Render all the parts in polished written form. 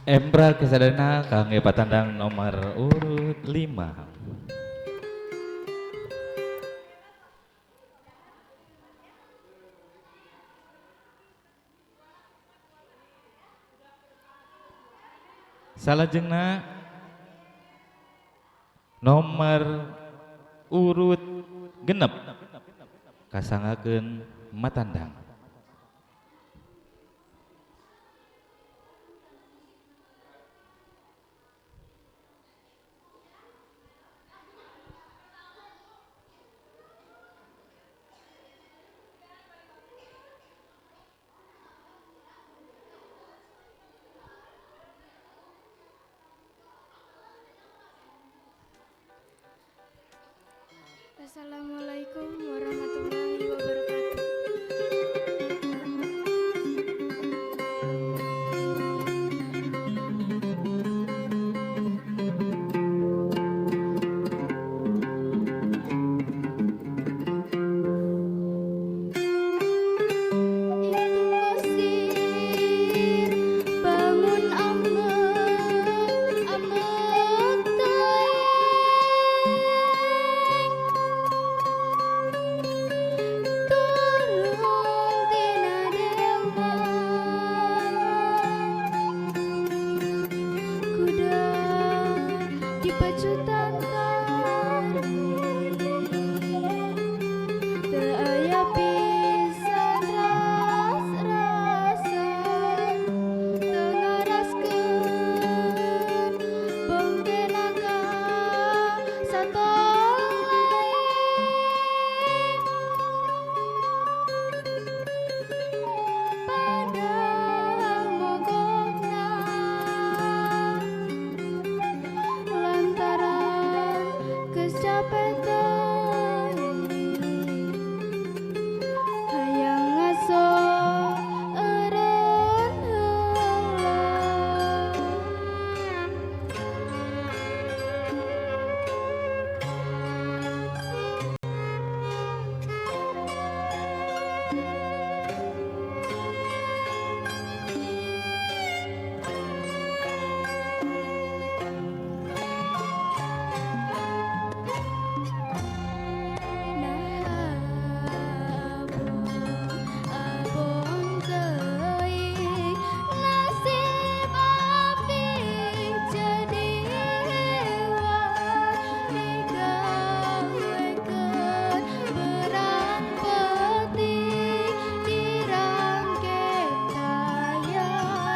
Embra kesadana kangge patandang nomor urut 5. Salajengna nomor urut genep kasangakeun matandang. Assalamualaikum warahmatullahi wabarakatuh. Itu kosir bangun ambek ambek turun tina delman kuda dipacutan teu aya pisan ras-rasan teu ngaraskeun bongke naga satong lain padang mogokna lantaran geus capek hayang ngaso eureun heula. Abong teuing nasib abdi jadi hewan digawekeun berang peuting dirangke kaya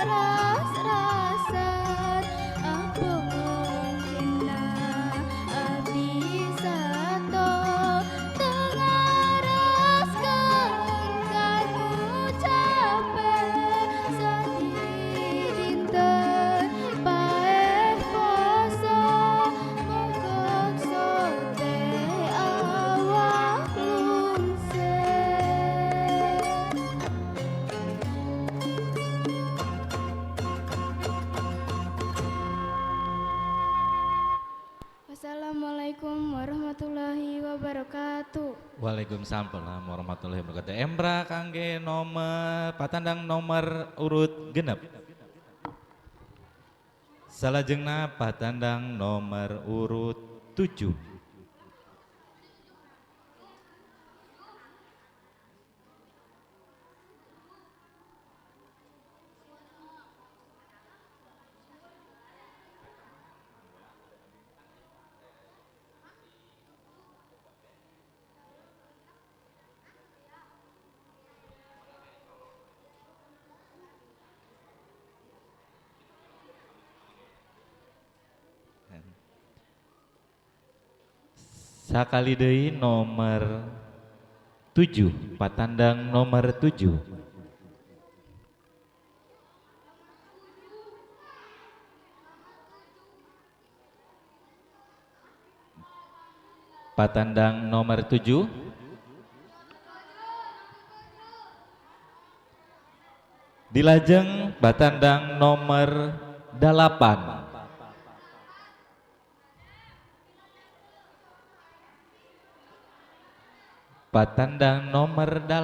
ras-rasan abong cenah abdi sato teu ngaraskeun kanu capek sadinten paeh poso mogok sote awak lungser. Wassalamualaikum warahmatullahi wabarakatuh. Waalaikumsalam warahmatullahi wabarakatuh. Embra kangge nomor patandang nomor urut genep. Salajengna patandang nomor urut 7. Sakali deui nomor 7, patandang nomor 7. Patandang nomor 7. Dilajeng patandang nomor 8. Patandang nomor 8.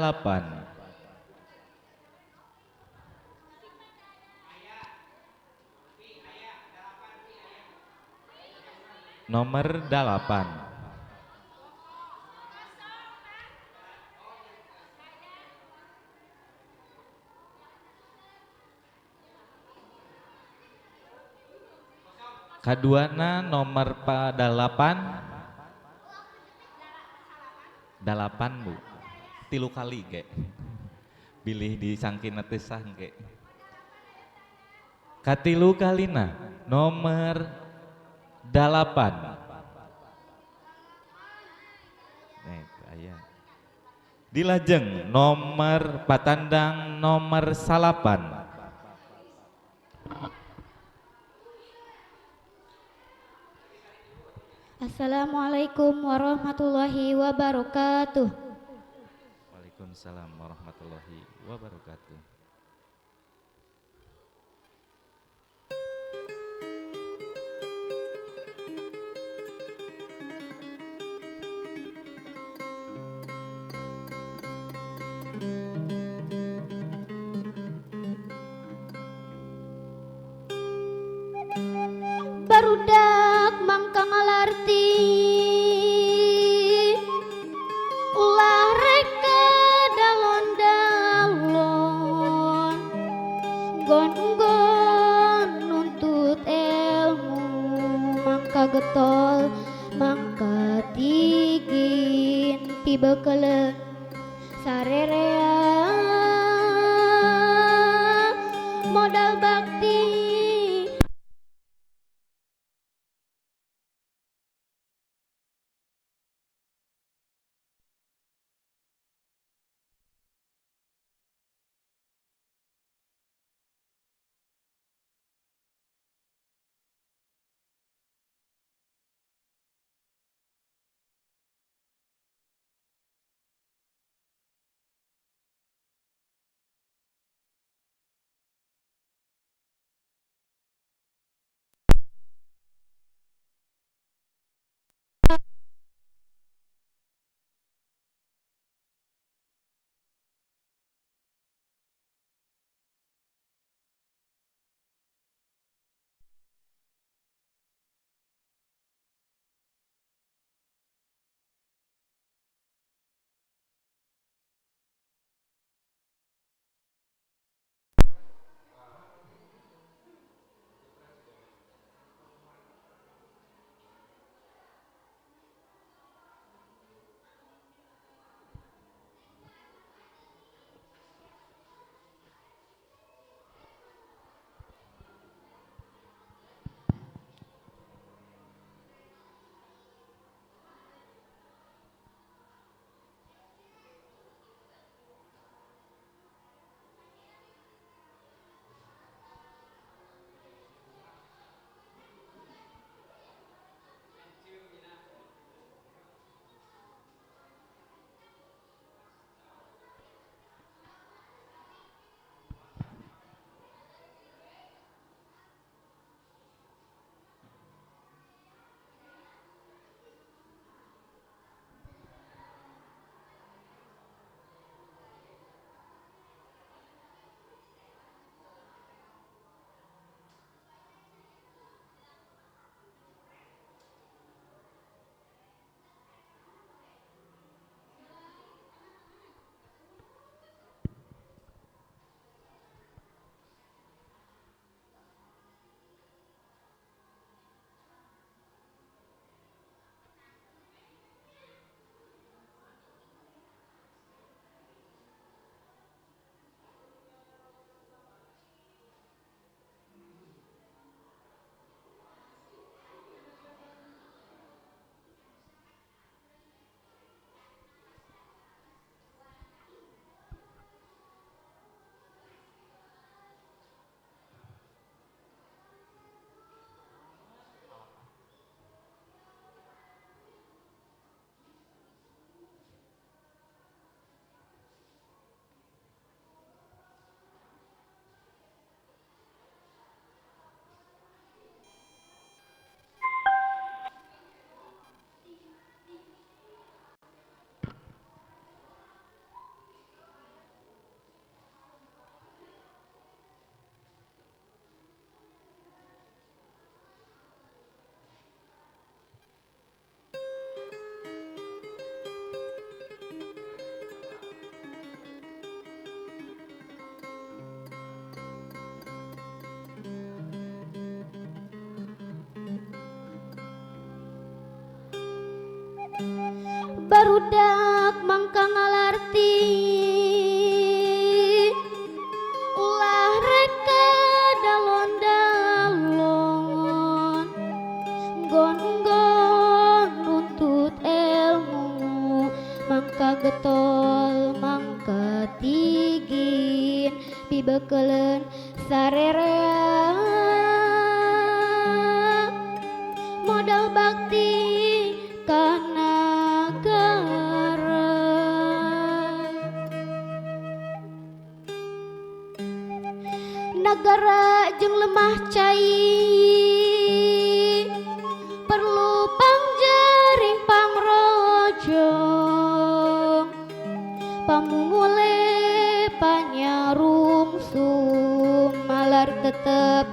Nomor 8. Kaduana nomor 8. 8 Bu. Tilu kali ge. Bilih disangkin netesan ge. Katilu kalina nomor 8. Aya. Dilajeng nomor patandang nomor 8. Assalamualaikum warahmatullahi wabarakatuh. Waalaikumsalam warahmatullahi wabarakatuh. Barudak mangka ngalarti ulah reka dalon-dalon gon-gon nuntut ilmu mangka getol mangka tigin pibekeleun sarerea modal bakti barudak mangka ngalarti ulah reka dalon-dalon gon-gon nuntut ilmu mangka getol mangka tigin pibekeleun sarerea modal bakti ka nagara nagara jeung lemah cai perlu pangjaring pangrojong pamumule panyarungsum malar tetep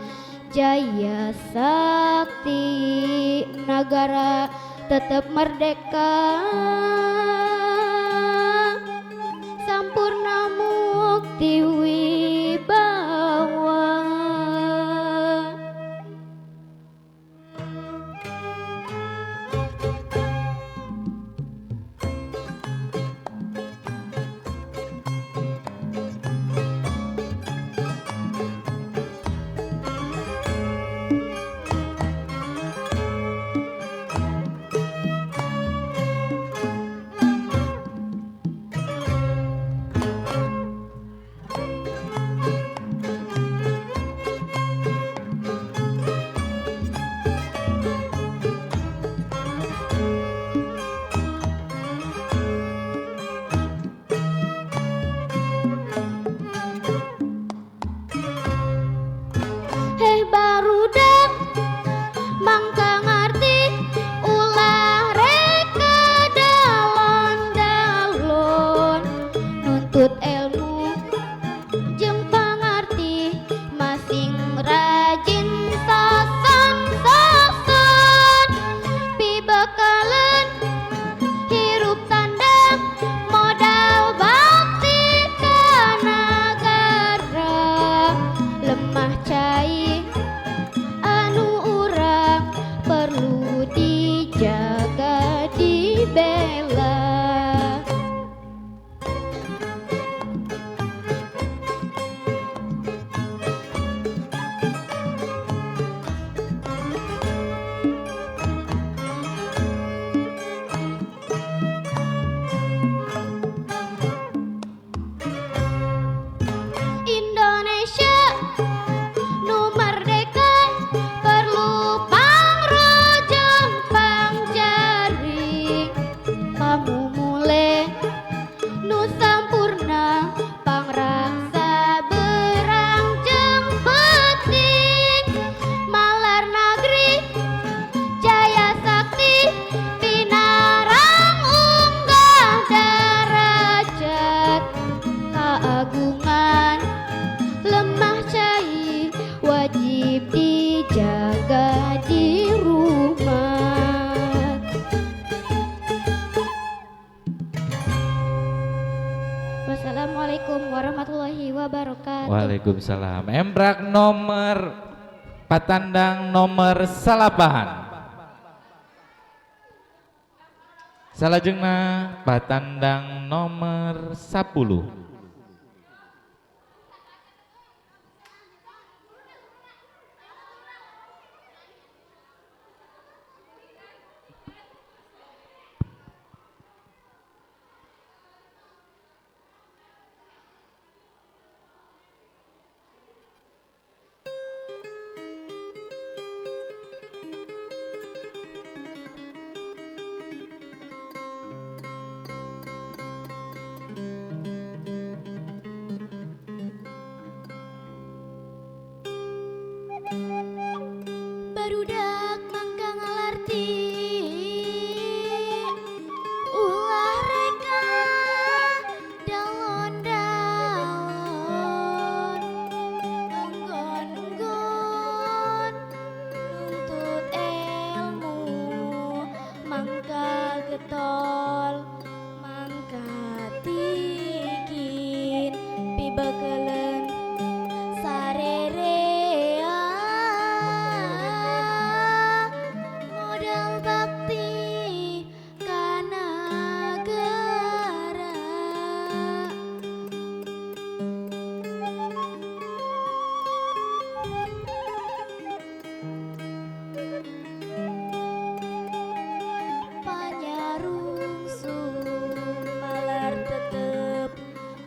jaya sakti nagara tetep merdeka sampurna mukti wibawa barudak mangka ngarti ulah reka dalon-dalon nuntut ilmu jeung pangarti masing rajin sasan-sasan pibekaleun hirup tandang modal bakti ka nagara lemah cai anu urang perlu dijaga dibela Indonesia nu merdeka perlu pangrojong pangjaring pamumule nu sampurna pangraksa berang jeung penting malar nagri jaya sakti pinarang unggah darajat keagungan lemah cai wajib dijaga di rumah. Wassalamualaikum warahmatullahi wabarakatuh. Waalaikumsalam. Embrak nomor patandang nomor salapahan. Salajengna patandang nomor 10.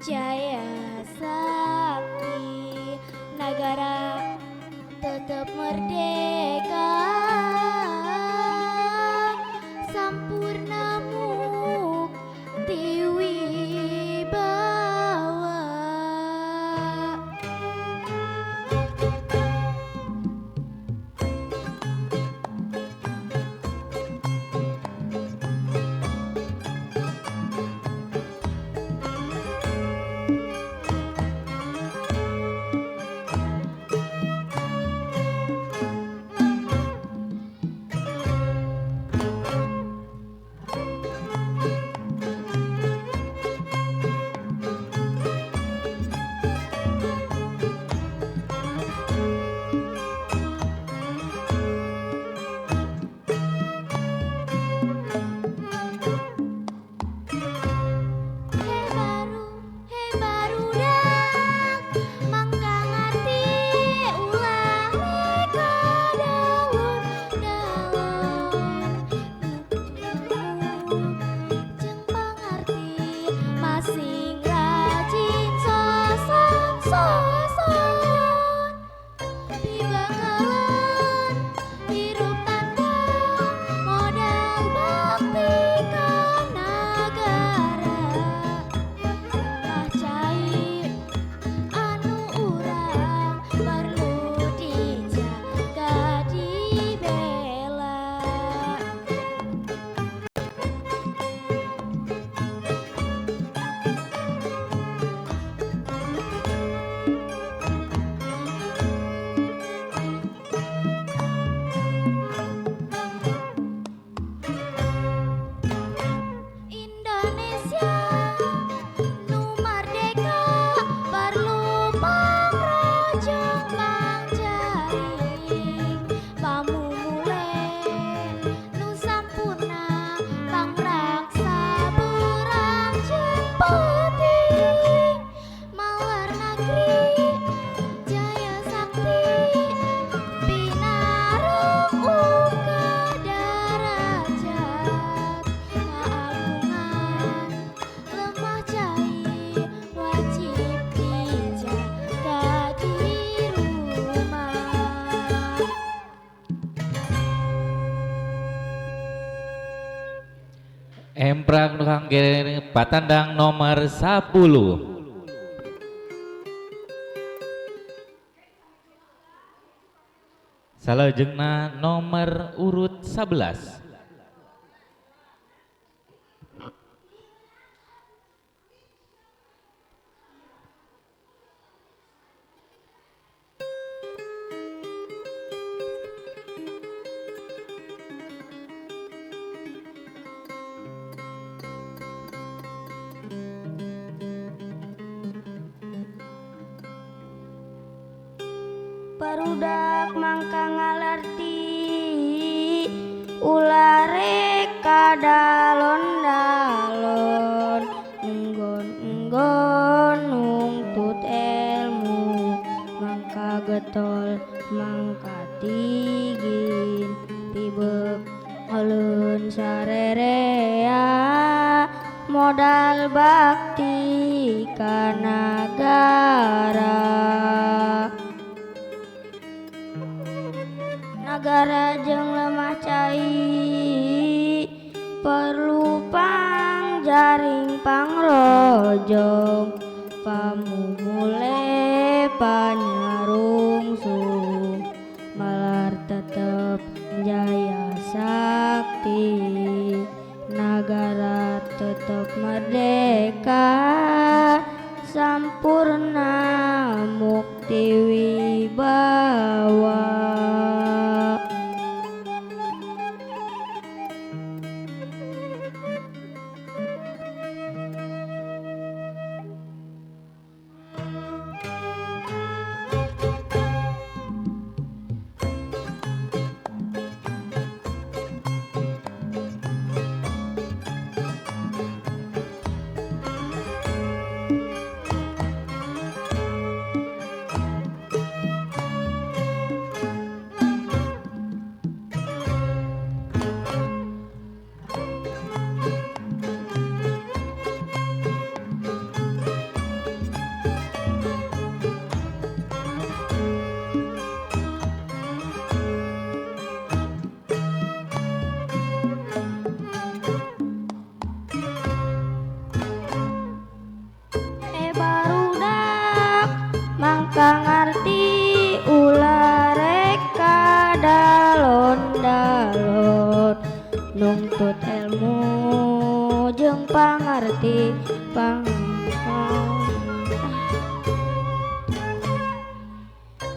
Jaya sakti negara tetap merdeka, sampurna mukti wibawa. Hei barudak, mangka ngarti ulah reka daun-daun jeung pangarti masing rajin soson di bakalan hirup tandang modal bakti ka nagara. Mah cai anu urang perlu dijaga dibela. Indonesia nu merdeka perlu pangrojong pangjaring pamumulen nu sampurna pangraksa beurang jeung penting mawar negeri jaya sakti pinarung uga darajat keagungan lemah cai wajib dijaga di rumah. Emprang nu kangge patandang nomor 10. Salajengna nomor urut 11. Barudak mangka ngalarti ulah reka dalon-dalon enggon-enggon nungtut ilmu mangka getol mangka tigin tibek alun sarerea modal bakti ka nagara. Nagara jeung lemah cai perlu pangjaring pangrojong pamumule panyarungsung malar tetep jaya sakti nagara tetep merdeka sampurna mukti wibawa. sakti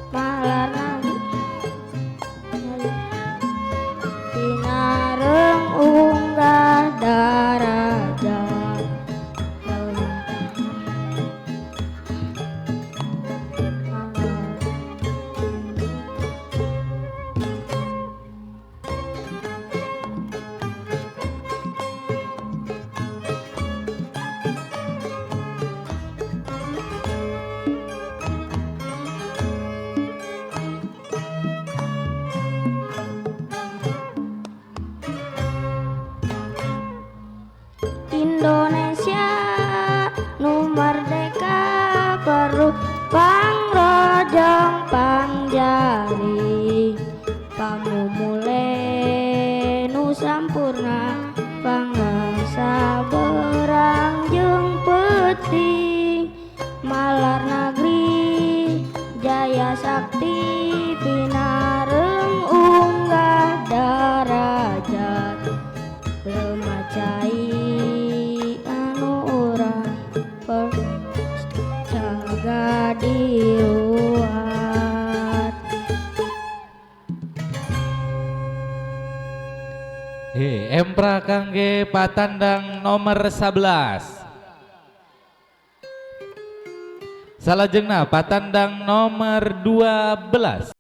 malarna Tinareng unggah darajat Indonesia nu merdeka perlu pangrojong pangjari pamumule nu sampurna pangasa berang jeung peuting malar negeri jaya sakti pinareung unggah darajat lemacai jaga diruat. Empra kangge patandang nomor 11. Salajengna patandang nomor 12.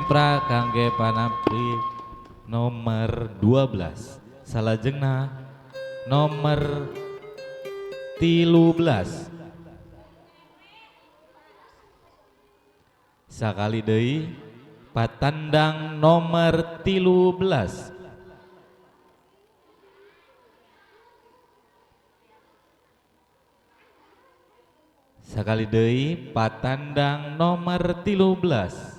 Empra kangge panapri nomor 12. Salajengna nomor 13. Sakali deui patandang nomor 13. Sakali deui patandang nomor 13.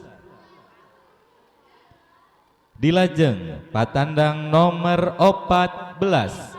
Dilajeng patandang nomor 14.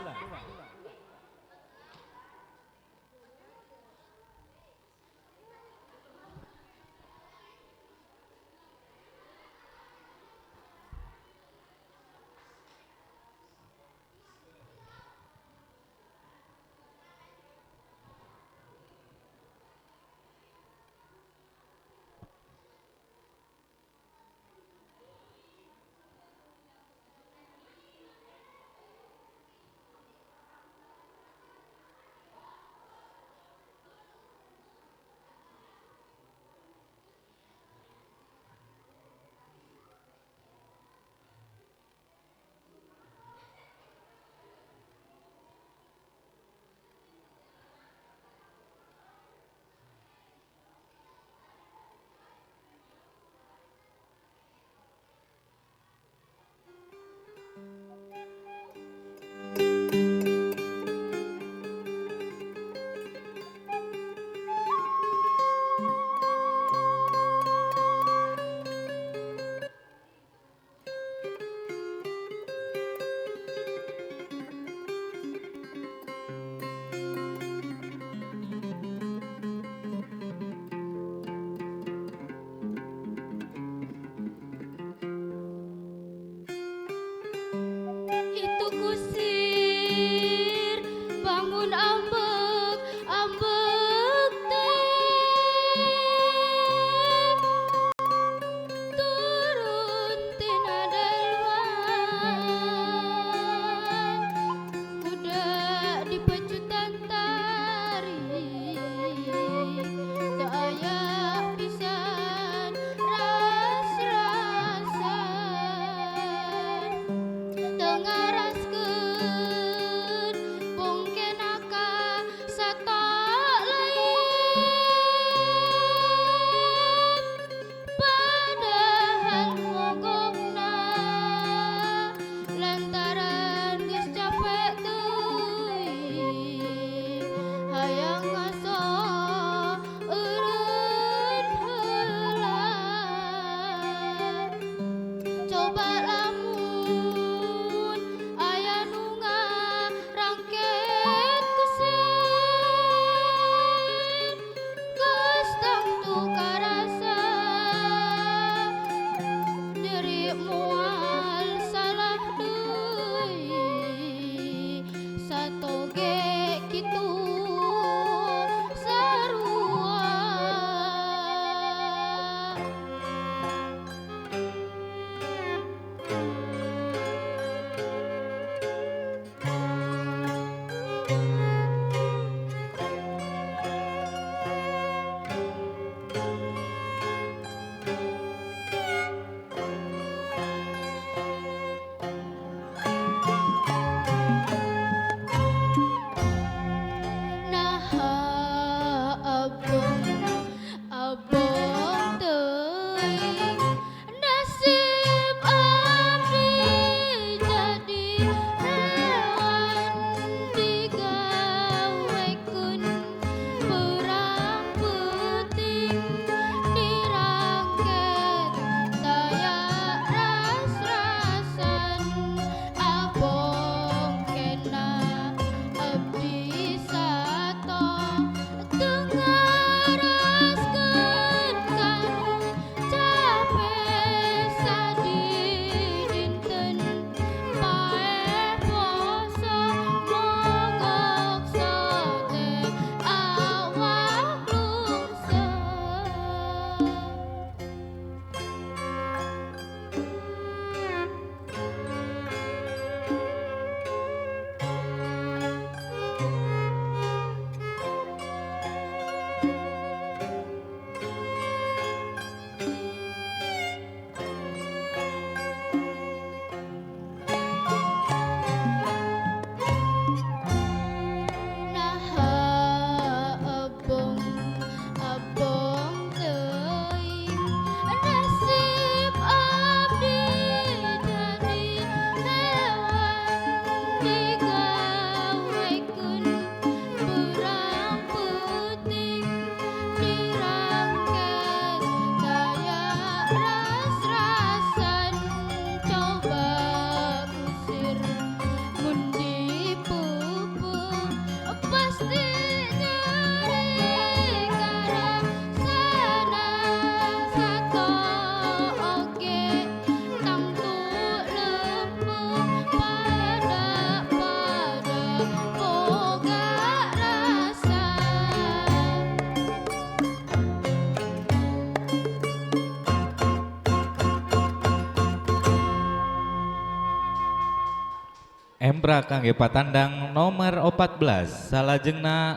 Embra kangge patandang nomor 14 salajengna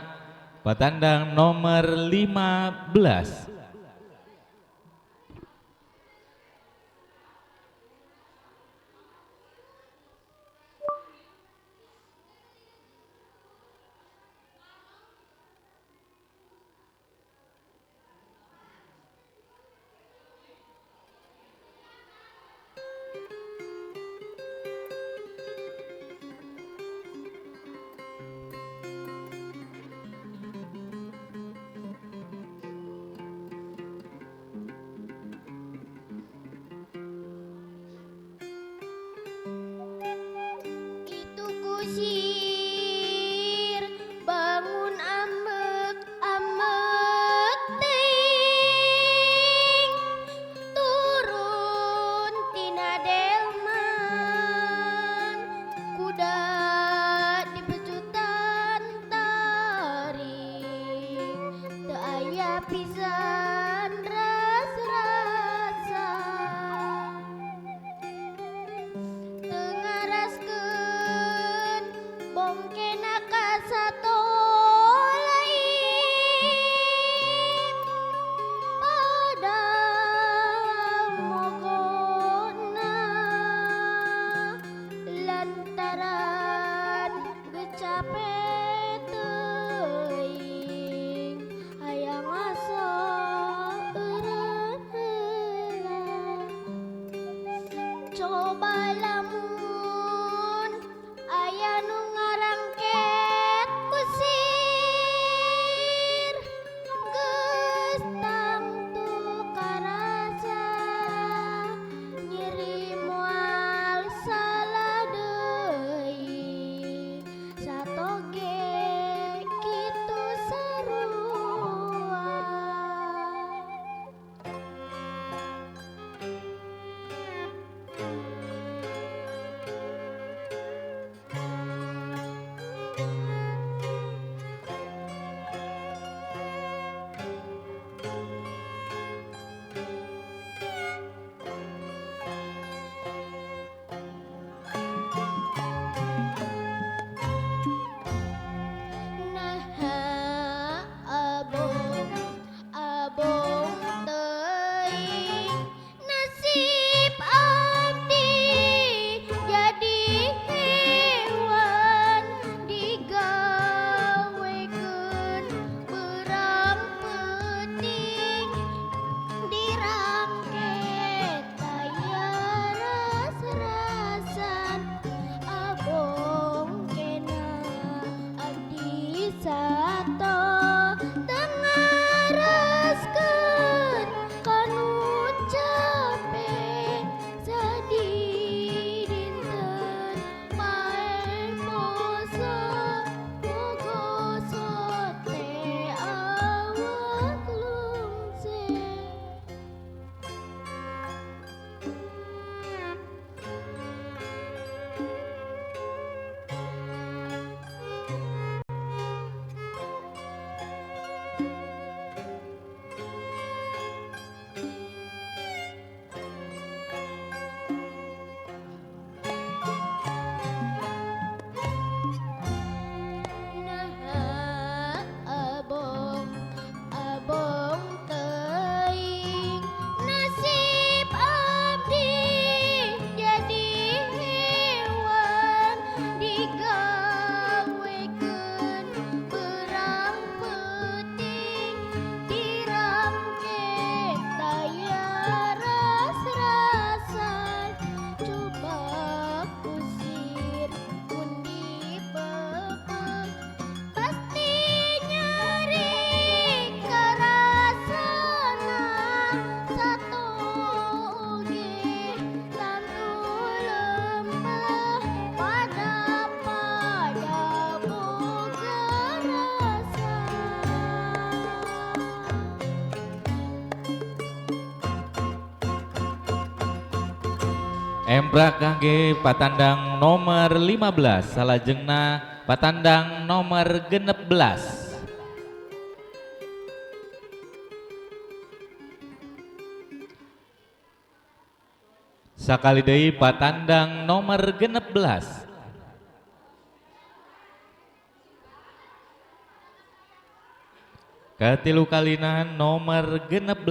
patandang nomor 15. Itu kusir bangun ambek-ambek ting turun tina delman kuda di pecutan tarik teu aya pisan ras-rasa tengaraskeun bongkena ka sato lain padahal mogona lantaran gecape teuing hayang asa eureun heula. Coba lamun aya nu ngarangket kusir geus tangtu karasa nyeri moal salah deui satoge kitu sarua. Nah abong abong teuing nasib abdi jadi hewan digawekeun beurang peuting dirangket aya ras-rasan abong kena abdi sato tengaraskeun kanu capek sadi dinten mae poso ngogosot teh awak lungseng. Nah abong abong teuing nasib abdi jadi hewan digawekeun beurang peuting dirangket aya ras-rasan coba kusir mun dipepeng pasti nyeri karasana sato oge lalu lempeh pada boga rasa. Embra kangge patandang nomor 15 salajengna patandang nomor 16. Sakali deui patandang nomor 16. Katilu kalina nomor 16.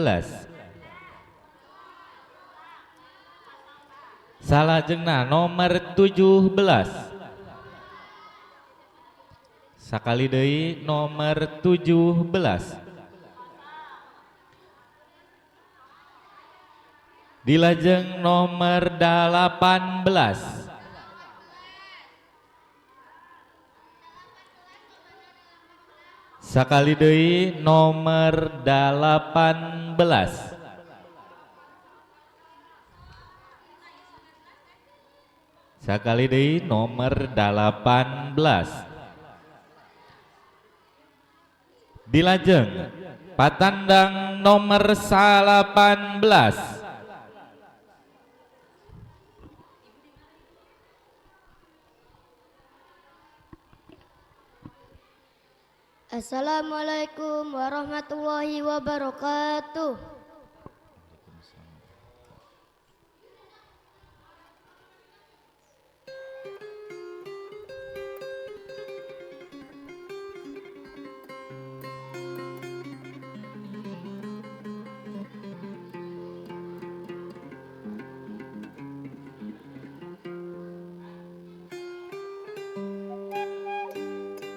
Salajengna nomor 17. Sakali deui nomor 17. Dilajeng nomor 18. Sakali deui nomor 18. Sakali deui nomor 18. Dilajeng patandang nomor 18. Assalamualaikum warahmatullahi wabarakatuh.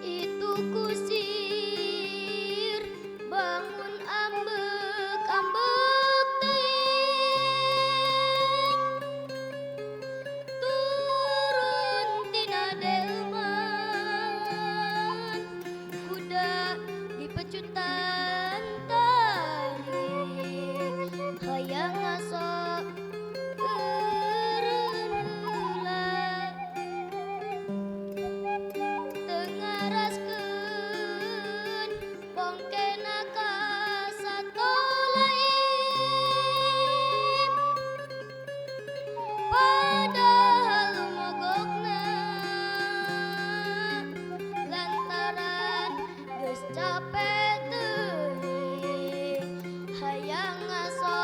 Itu kusir bangun ambek-ambek teuing turun tina delman kuda di pecutan tarik hayang ngaso eureun heula tengaraskeun bongkena ka satolaim padahal mogokna lantaran geus capek teuing hayang ngaso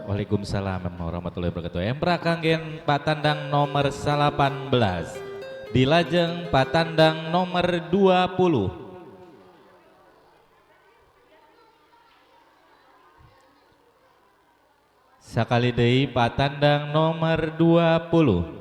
Waalaikumsalam warahmatullahi wabarakatuh. Embra kanggen patandang nomor 18. Dilajeng patandang nomor 20. Sakali deui patandang nomor 20.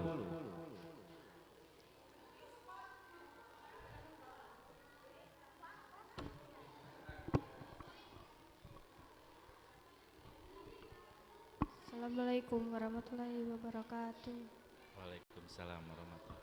Assalamualaikum warahmatullahi wabarakatuh. Waalaikumsalam warahmatullahi.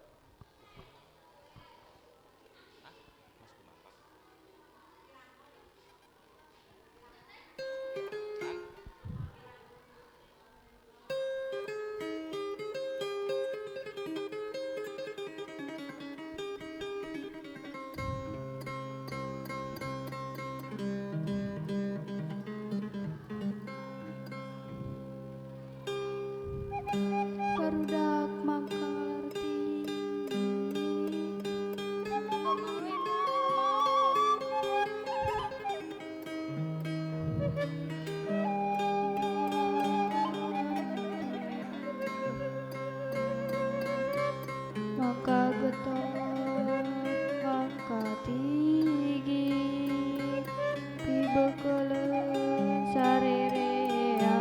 Barudak mangkarti maka getar angkat tinggi dibekeleun sarerea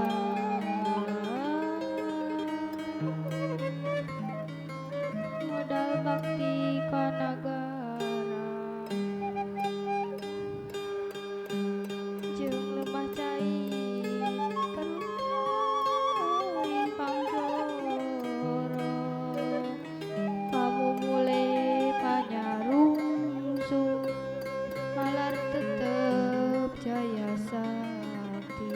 modal bakti ka nagara jeung lemah cai karunya pangjoro kamu mulai panyarungsung malar tetep jaya sakti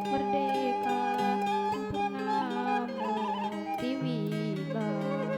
merdeka sempurna mukti wibawa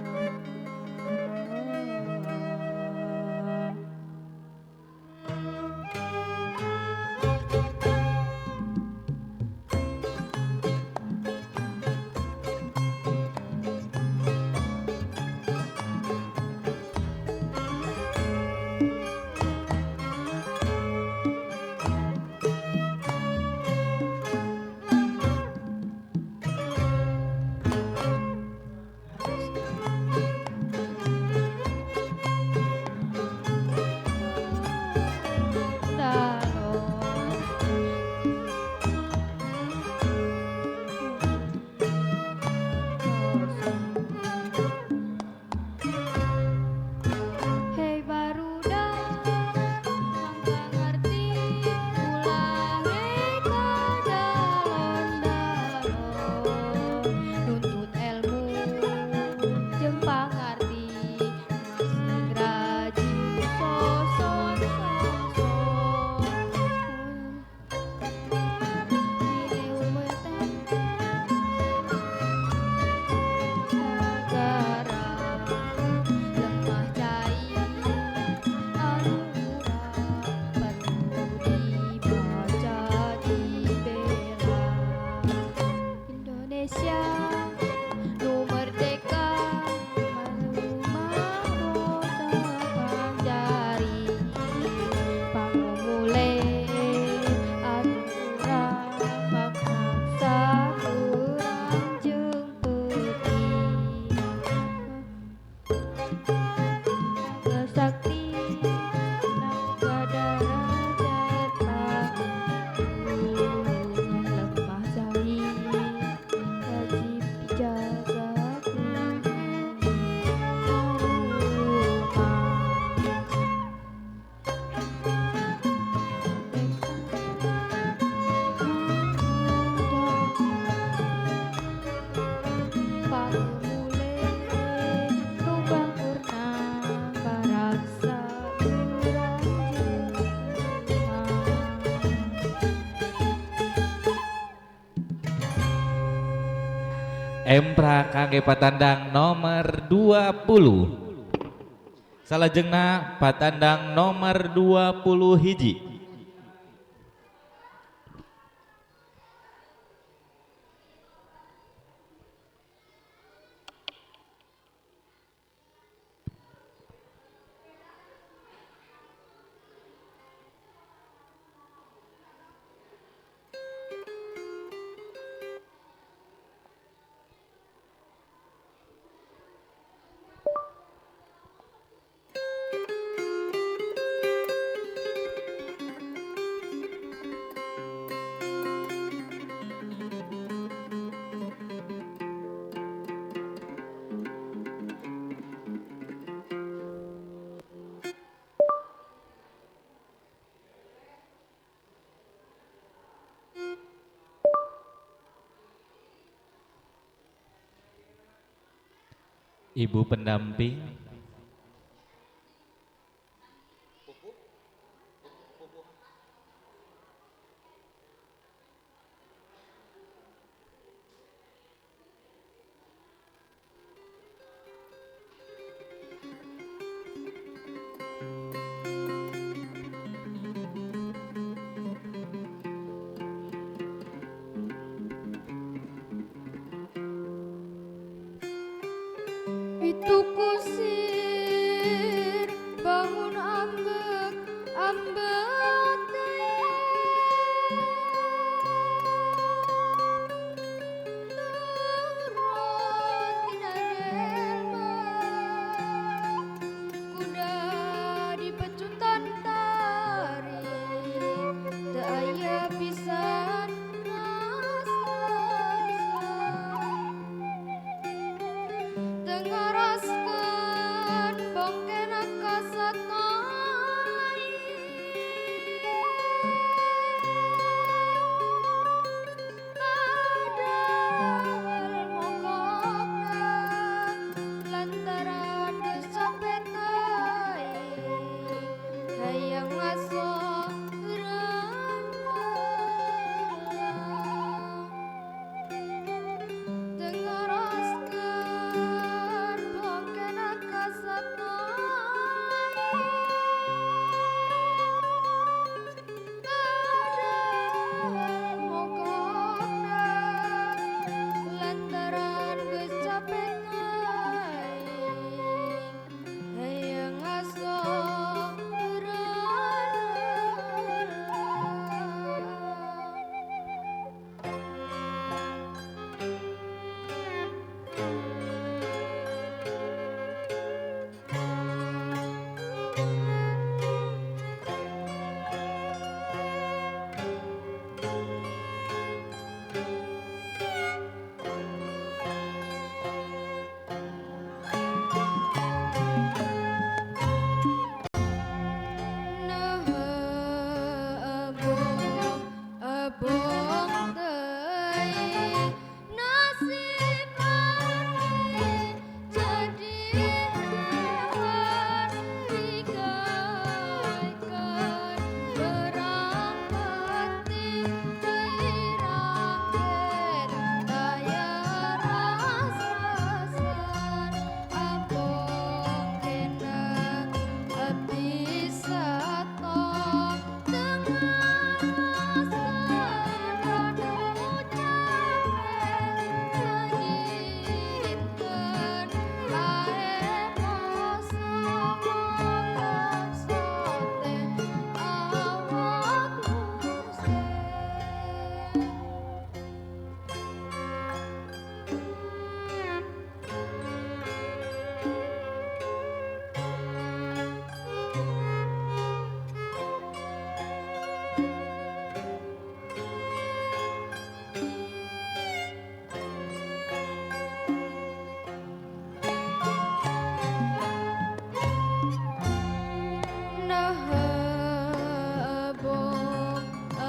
Hei barudak mangga ngarti ulah reka dalon-dalon nuntut ilmu jeung pangarti masih rajin soson-soson ini umetan negara lemah cai anugerah perlu dibaca dibela Indonesia nu merdeka mahkota panjari pangumule anugerah paksa kurang jeung peuting sakti nagadara cetak lemah cai wajib dijaga pangumule nu bangurna paraksa urang jelema Embra kangge patandang nomor 20. Salajengna patandang nomor 20 hiji. Ibu pendamping. Itu kusir bangun ambek ambek kuda di pecuntan tari teu aya pisan tengaraskeun bongkena kasatoi padahal mongkokna lantaran geus capek hayang ngaso tengaraskeun bongkena kasatoi padahal mongkokna lantaran geus capek hayang ngaso abong teuing nasib abdi jadi hewan digaykeun berang penting dirangkeun daya ras-rasan abong kena abdi sato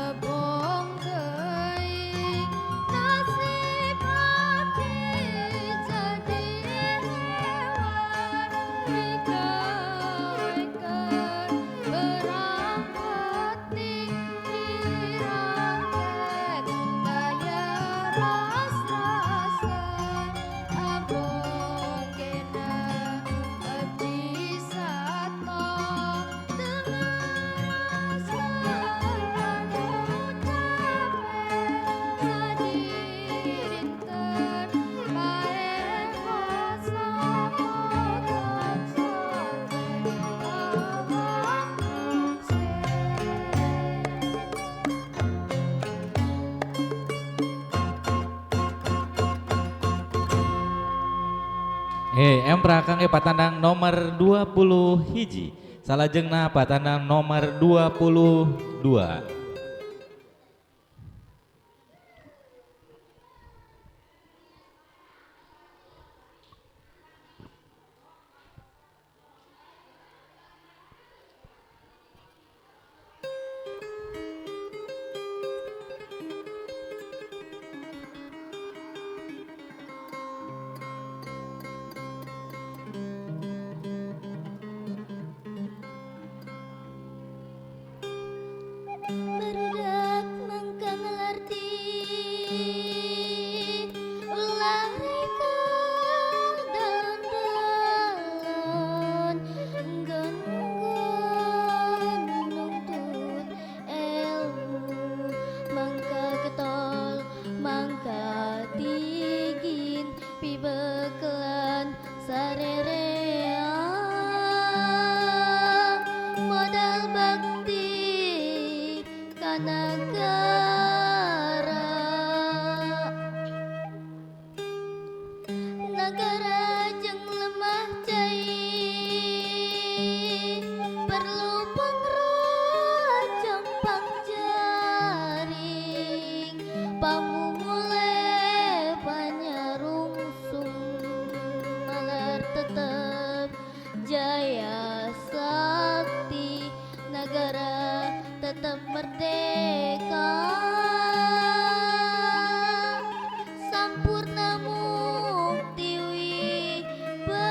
abong teuing nasib abdi jadi hewan digaykeun berang penting dirangkeun daya ras-rasan abong kena abdi sato Empra kangge patandang nomor 20 hiji. Salajengna patandang nomor 22. pibekelan sarerea modal bakti ka nagara nagara jeung lemah cai perlu pangrajang pangjaring pamumule panyarungsung malar tetep jaya sakti negara tetap merdeka sampurna mukti wibawa.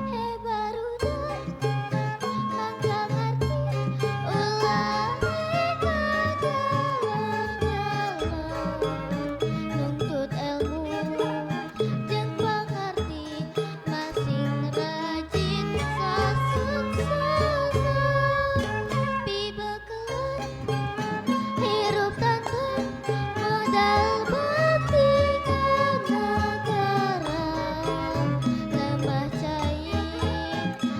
Hei barudak mangga ngarti ulah reka jalan-jalan nuntut ilmu jeung pangarti masing rajin sasuksesan pibekeun hirup tantang modal bakti ka nagara lemah cai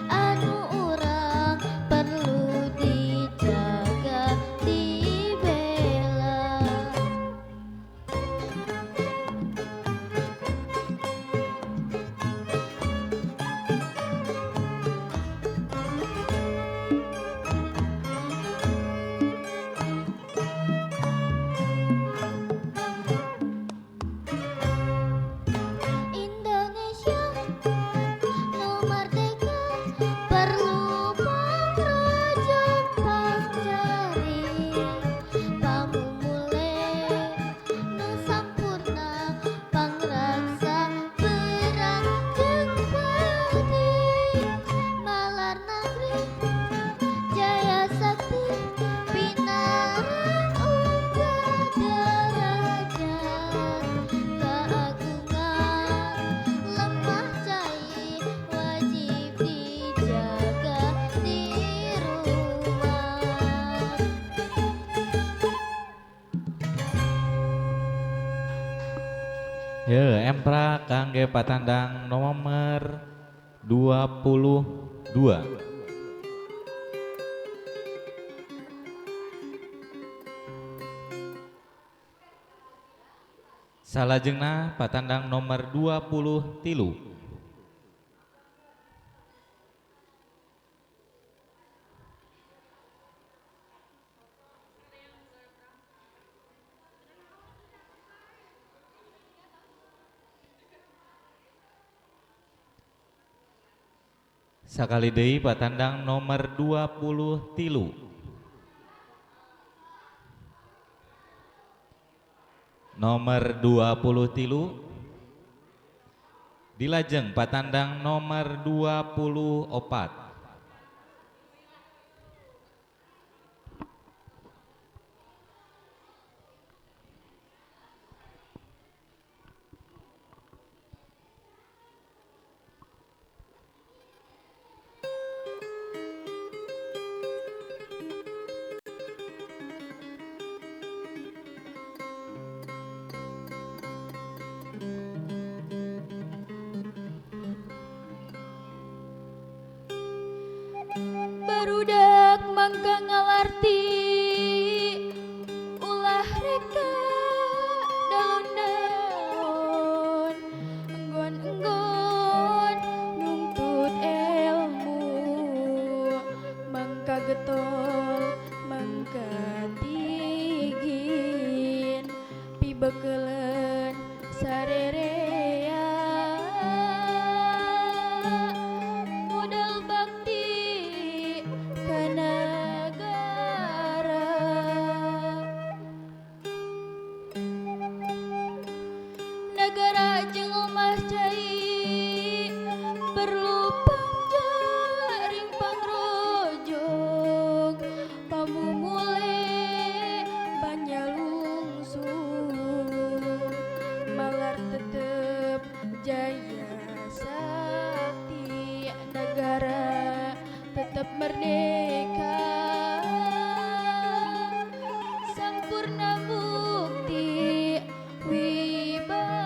anu urang perlu dijaga dibela. Indonesia nu merdeka perlu pangrajang pangjaring pamumule nu sampurna pangraksa perang jeung pati malar negeri jaya sakti pinarang uga derajat keagungan lemah cai wajib dijaga di rumah. Ye, Empra kangge patandang nomor 22. Salajengna patandang nomor 23. Sakali deui patandang nomor 23. Nomor 23 dilajeng patandang nomor 24. Barudak mangga ngalarti ulah reka daun-daun enggon-enggon nuntut ilmu mangka getol mangka tigin pibekeun sarerea lemah cai berlupang jaring pangrojong pamumule banyalungsur malar tetep jaya sakti negara tetap merdeka sampurna bukti wibawa.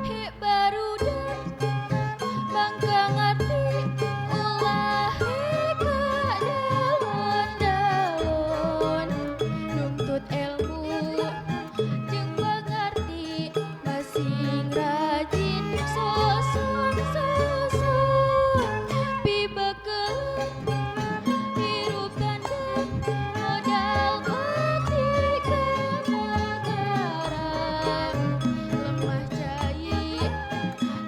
Hek barudak mangka ngati ulah heka daun-daun nuntut ilmu jeung pangarti masing rajin soson pibekeun hirup tandang modal bakti ka negara lemah cai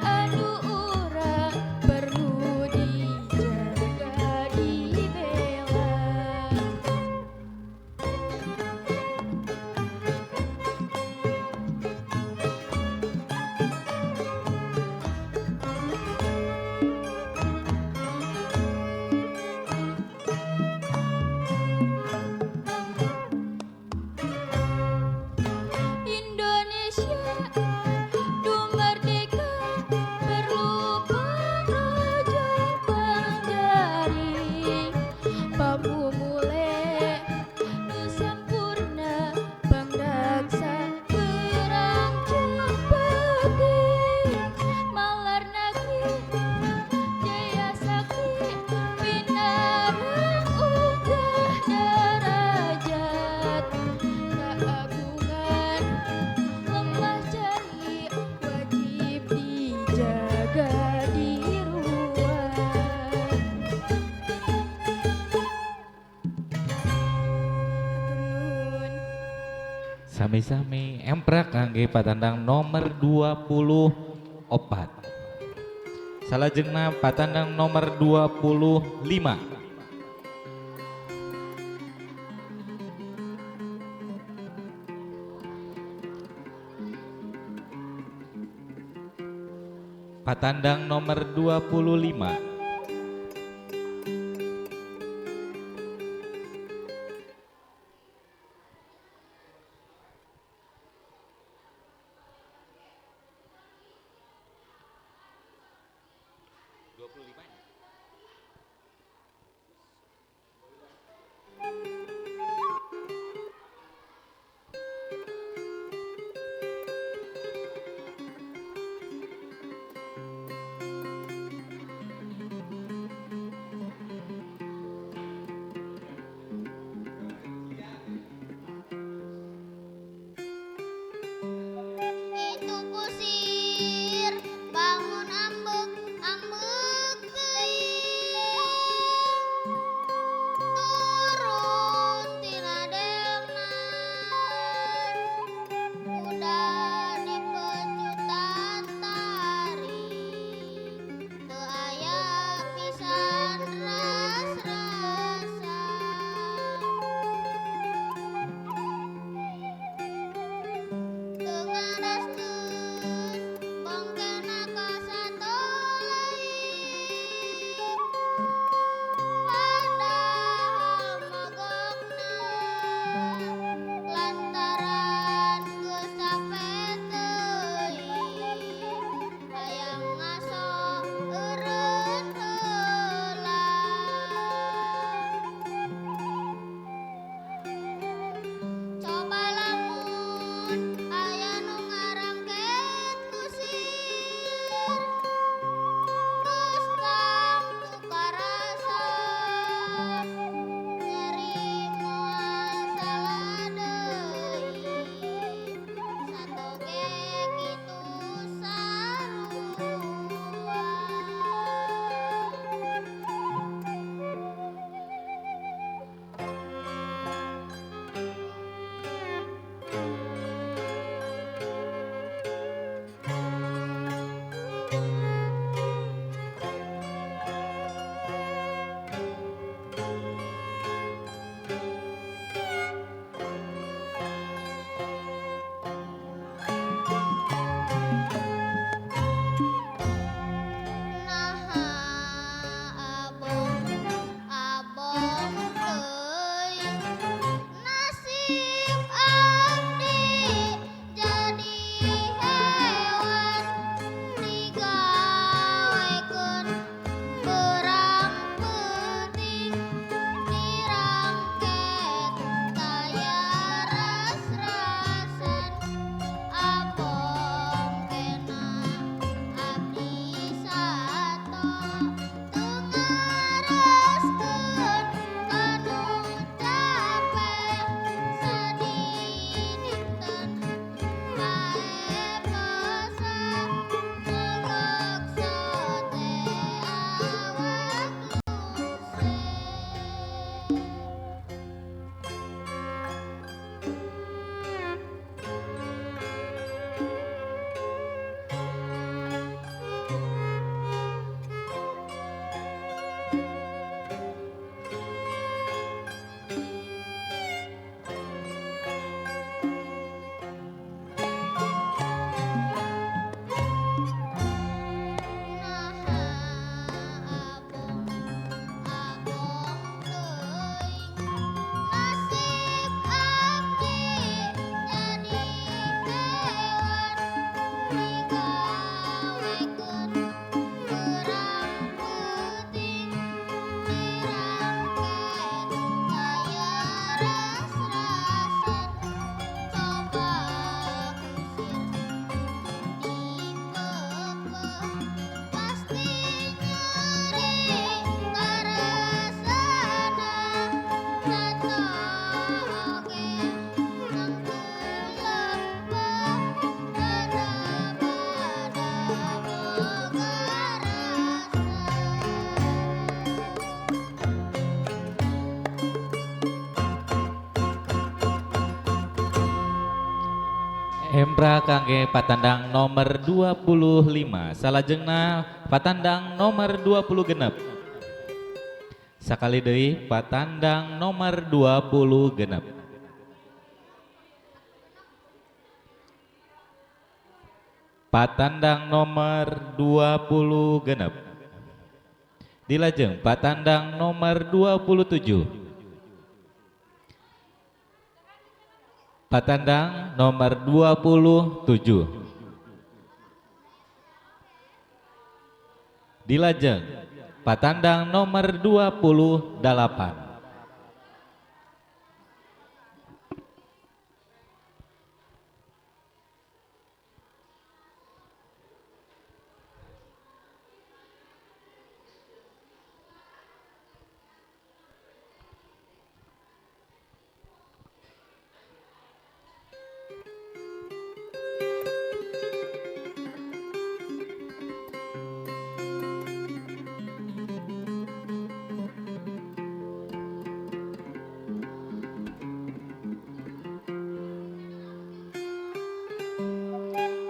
anu urang perlu dijaga dibela. Indonesia merdeka perlu pangrojong pangjaring pamumule nu sampurna pangraksa perang cepeti malar negeri jaya sakti winarang unggah darajat keagungan lemah cai wajib dijaga diruat. Hatur nuhun. Sami-sami emprak kangge patandang nomor 24. Salajengna patandang nomor 25. Patandang nomor 25. Itu kusir bangun ambek ambek Embra kangge patandang nomor 25. Salajengna patandang nomor 20 genep. Sakali deui patandang nomor 20 genep. Patandang nomor 20 genep. Dilajeng patandang nomor 27. Patandang nomor 27. Dilajeng patandang nomor 28.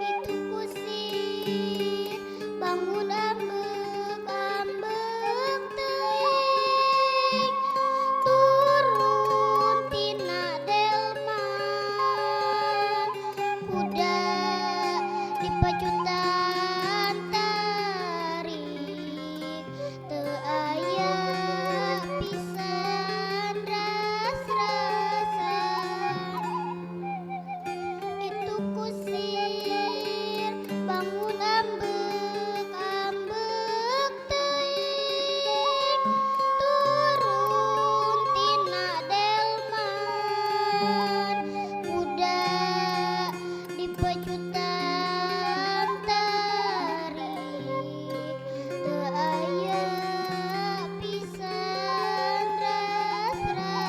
Itu kusir bangun ambek-ambek teuing turun tina delman kuda di pacutan tarik teu aya pisan ras-rasan. Itu kusir bangun ambek-ambek teuing turun tina delman kuda di pacutan tarik teu aya pisan ras-rasan.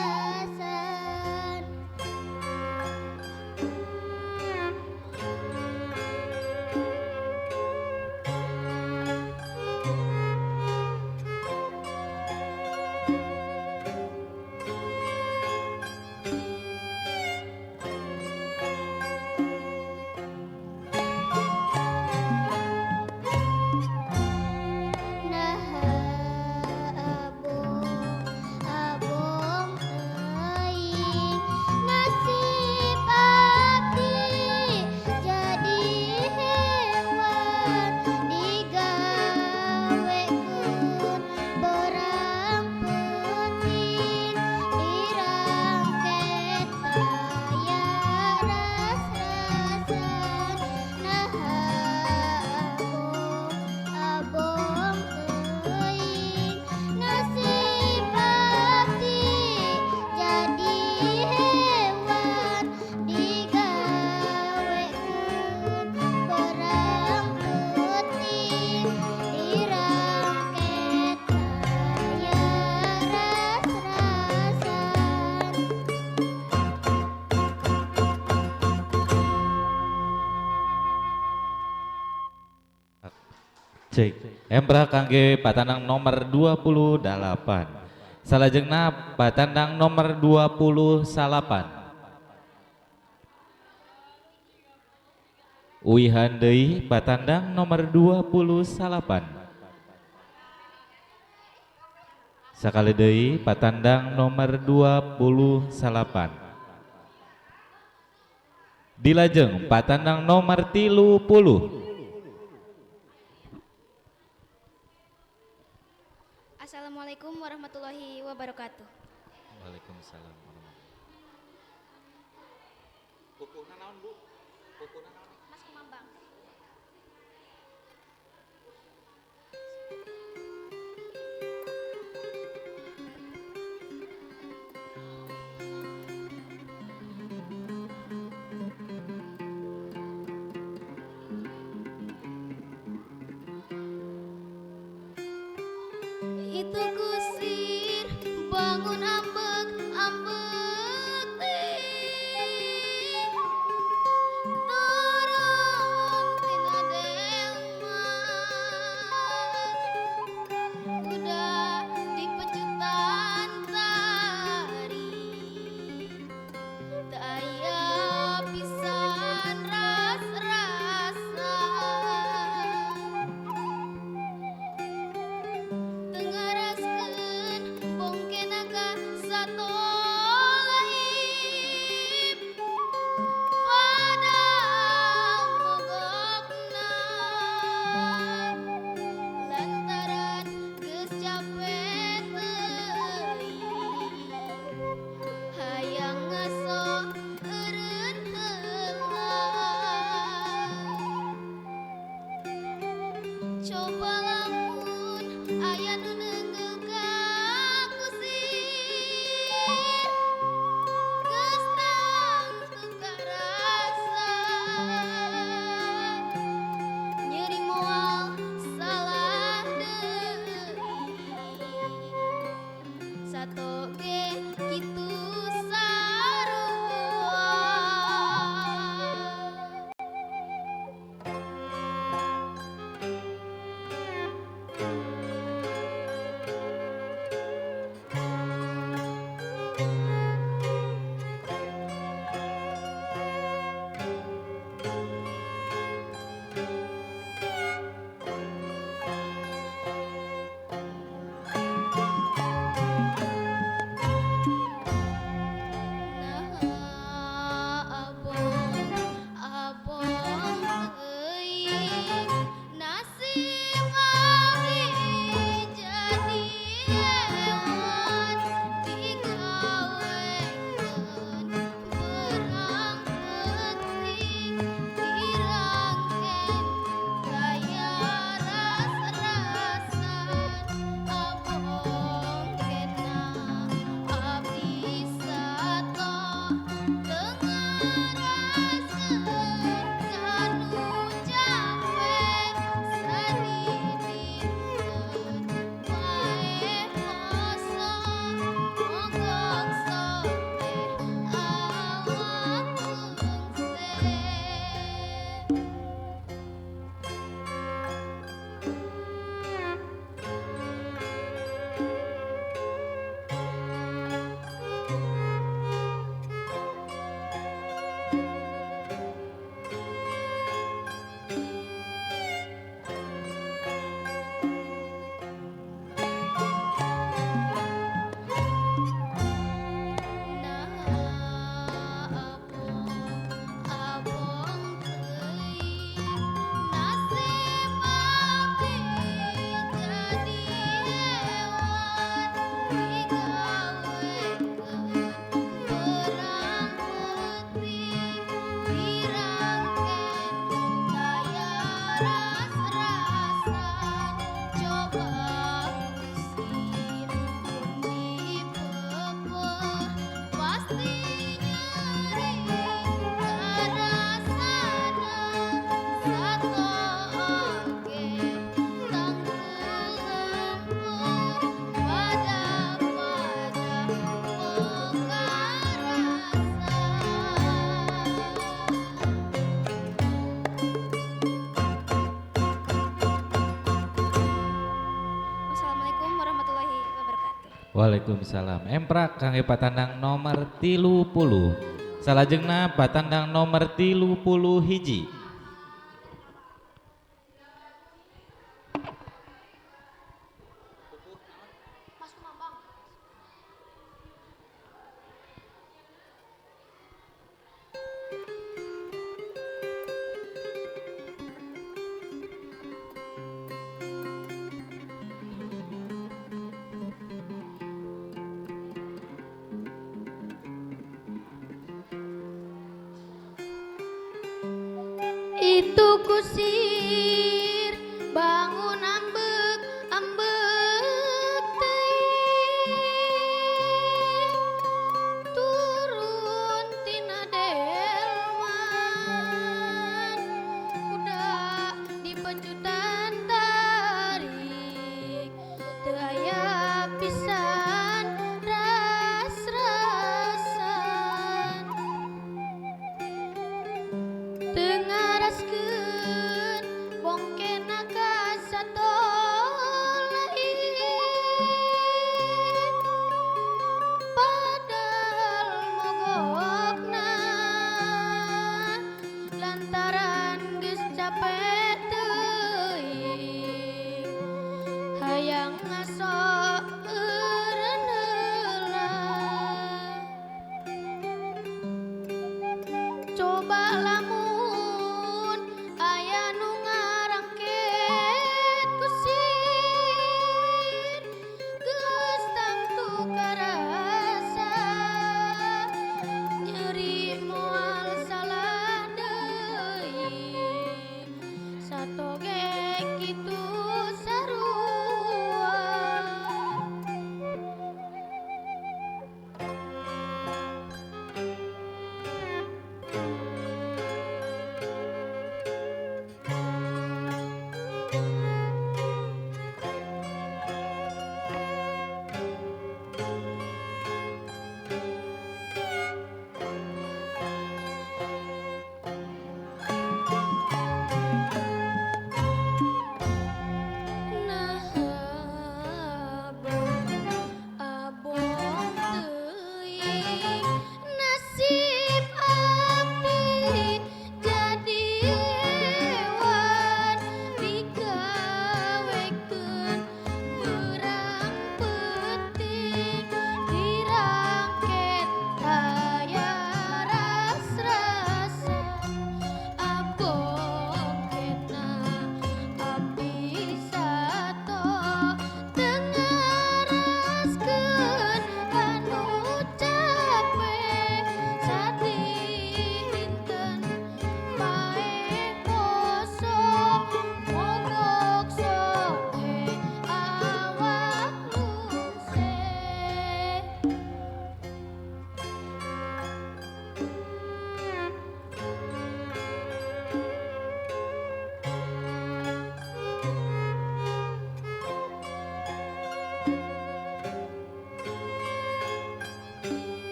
Nah abong teuing nasib abdi jadi hewan digawekeun berang penting dirangket aya ras-rasan. Nah abong teuing nasib abdi jadi hewan digawekeun berang penting dirangket aya ras-rasan. Cek. Embra kangge patandang nomor 28. Salajengna patandang nomor 28. Uihan deui patandang nomor 28. Sakali deui patandang nomor 28. Dilajeng patandang nomor 30. Assalamualaikum warahmatullahi wabarakatuh. Waalaikumsalam warahmatullahi. Pupuna naon, Bu? Pupuna naon? Mas Kumambang. Itu kusir bangun ambek-ambek teuing turun tina delman kuda di pecutan tarik teu aya pisan Coba lamun aya nu nenggel ka kusir geus tangtung karasan nyeri moal salah deui satoge kitu sarua. Nah abong teuing nasib abdi jadi hewan digawekeun berang penting dirangken gaya ras-rasan abong kena abdi sato tengaraskeun kanu capek sadidikeun wae kosong mogok sote awak tungseh. Nah abong teuing nasib abdi jadi hewan digawekeun berang penting dirangken gaya ras-rasan coba kusir dipepeh pasti nyeri karasana sato oge tangkul lempung pada-pada Wassalamualaikum warahmatullahi wabarakatuh. Waalaikumsalam. Emprak kangge patandang nomor 30. Salajengna patandang nomor 31. Itu kusir bangun ambek teuing turun tina delman udah di pecutan tarik teu aya pisan ras-rasan tengaraskeun bongkena ka sato lain padahal mogokna lantaran geus capek teuing hayang ngaso eureun heula. Coba lamun aya nu ngarangket ku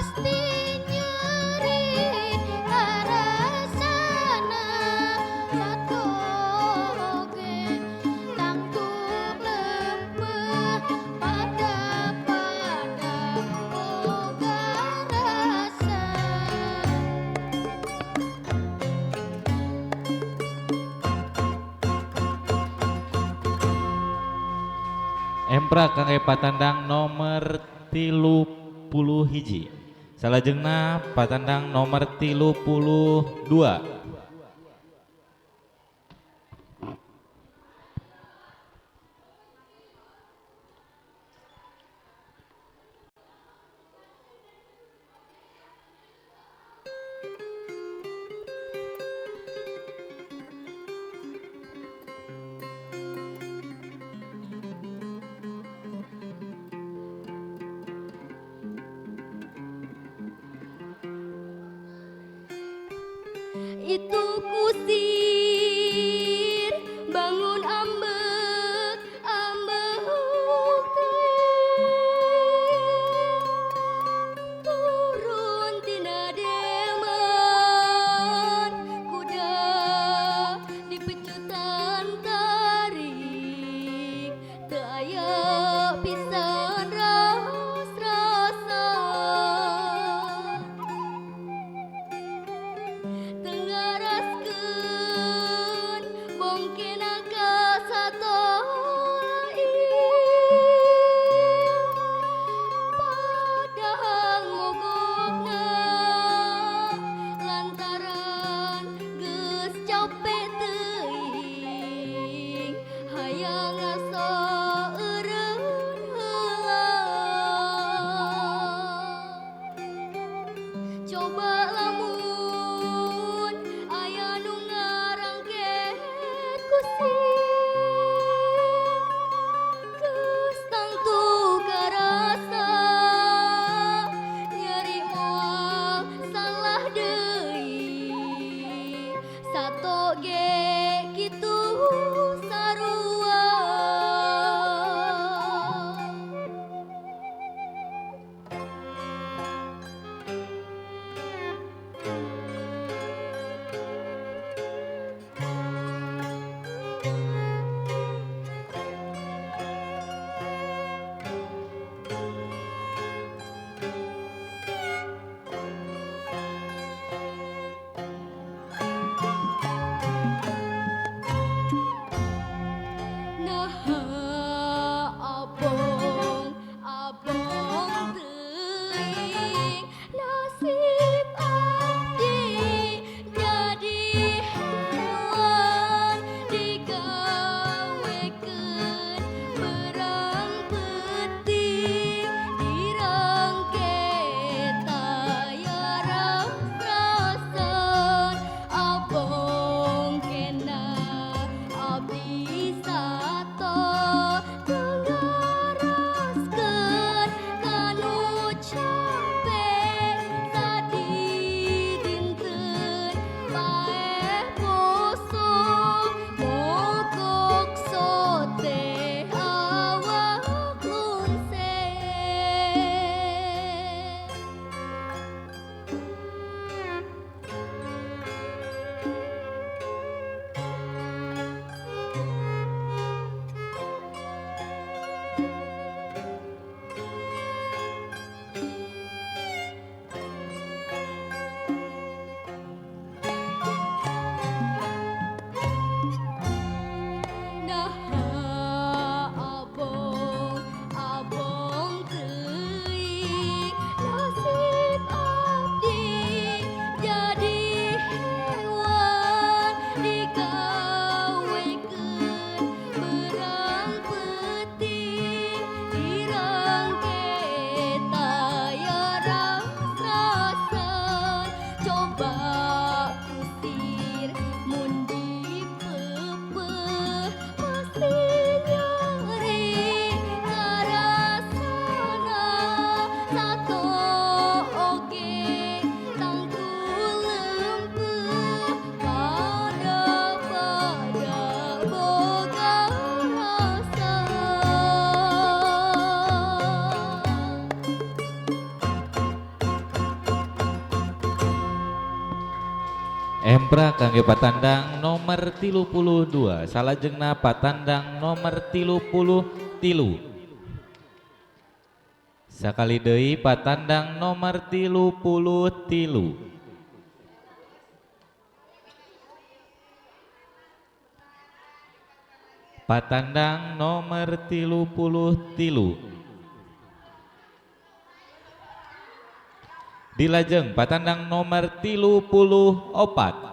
pasti nyeri arasana satoge tangtung lemah pada boga rasa. Empra kangge patandang nomor 31. Salajengna patandang nomor 32. Itu kusir bangun ambek ambek turun tina deman kuda di pecutan tarik teu aya pisan ras-rasa. Tengaraskeun Embra kangge patandang nomor 32 salajengna patandang nomor 33 sakali deui patandang nomor 33 patandang nomor 33 dilajeng patandang nomor 34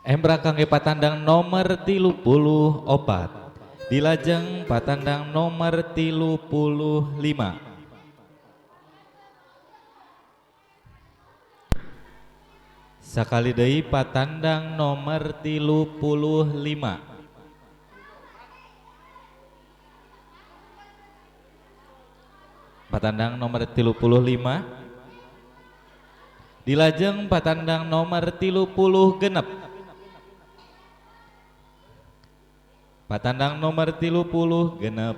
Embra kangge patandang nomor 34. Dilajeng patandang nomor 35. Sakali deui patandang nomor 35. Patandang nomor 35. Dilajeng patandang nomor 30 genep. Patandang nomor 30 genep.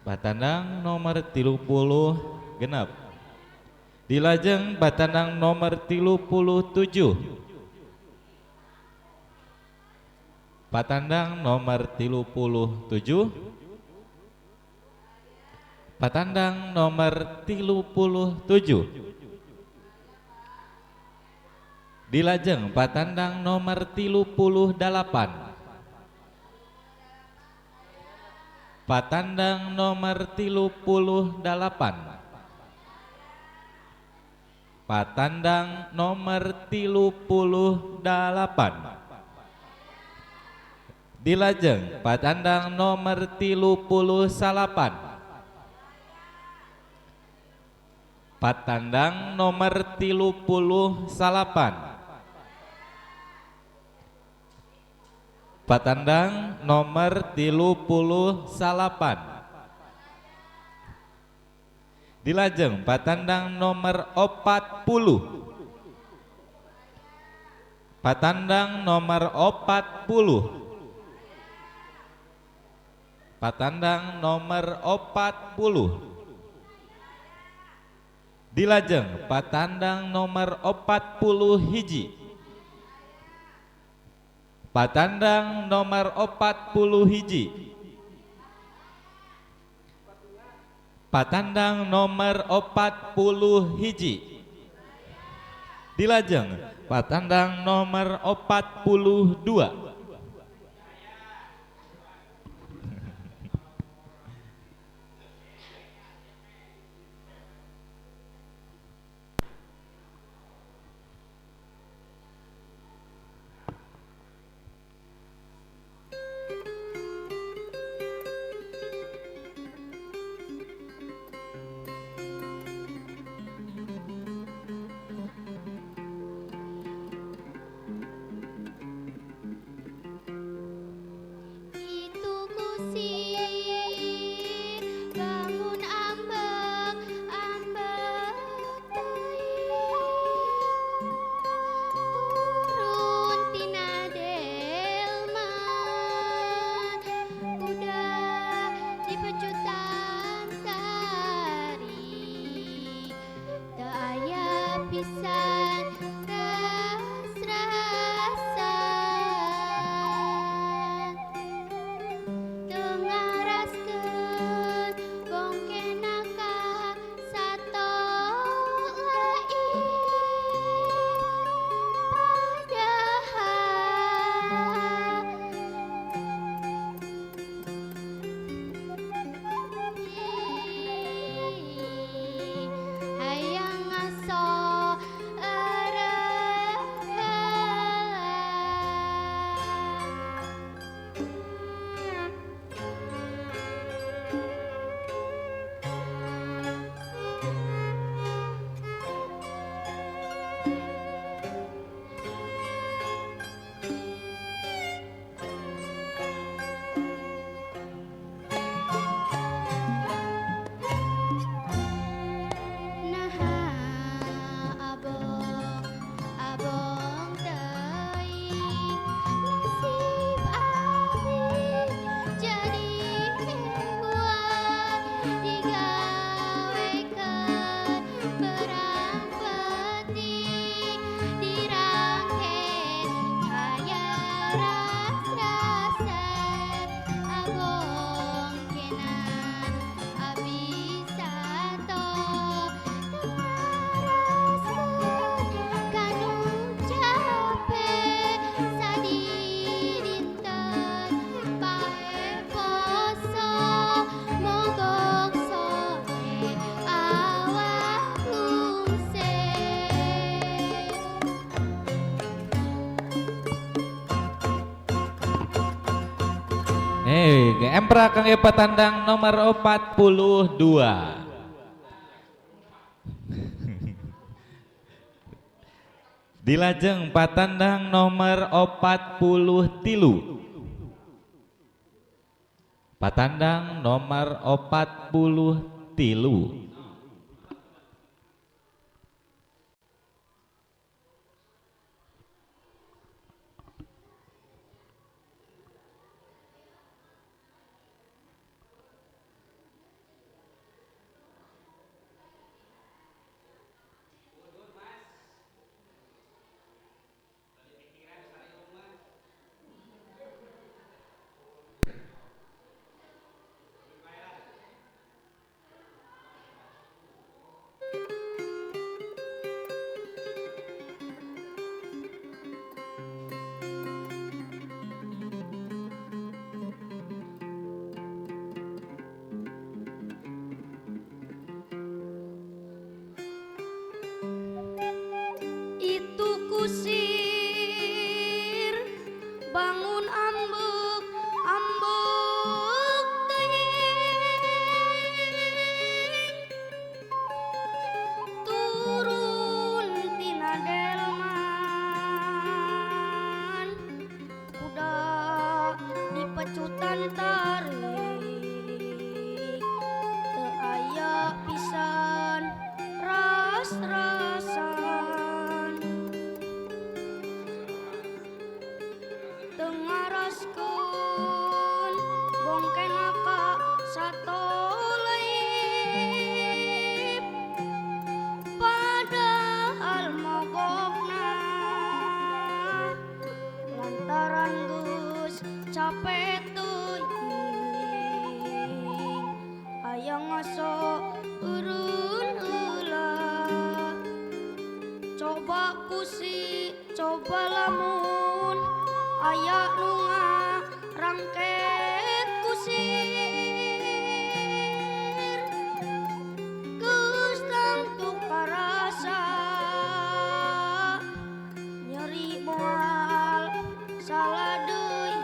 Patandang nomor 30 genep. Dilajeng patandang nomor 37. Patandang nomor 37. Patandang nomor 37. Dilajeng patandang nomor 38. Patandang nomor 38. Patandang nomor 38. Dilajeng patandang nomor 38. Patandang nomor 38. Patandang nomor 38. Dilajeng patandang nomor 40. Patandang nomor 40. Patandang nomor 40. Dilajeng patandang nomor 40 hiji. Patandang nomor 40 hiji. Patandang nomor 40 hiji. Dilajeng patandang nomor 42. Itu kusir bangun ambek ambek teuing turun tina delman udah di pecutan sari teu aya pisan ras-rasan teu teuing Empra kangge patandang nomor 42. Dilajeng patandang nomor 43. Patandang nomor 43. Itu kusir bangun ambek ambek teuing turun tina delman kuda di pecutan tarik teu aya pisan ras-rasan tengaraskeun bongkengaka satoleip padahal mogokna lantaran geus capek teuing aya ngaso eureun heula coba kusi coba lamun aya nu ngarangket kusir geus tangtu karasa nyeri moal salah deui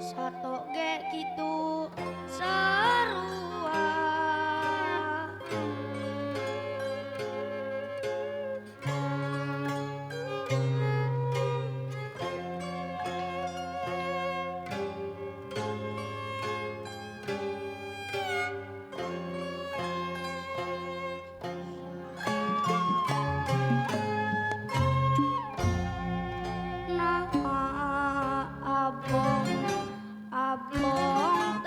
sato ge kitu sarua. Nah abong abong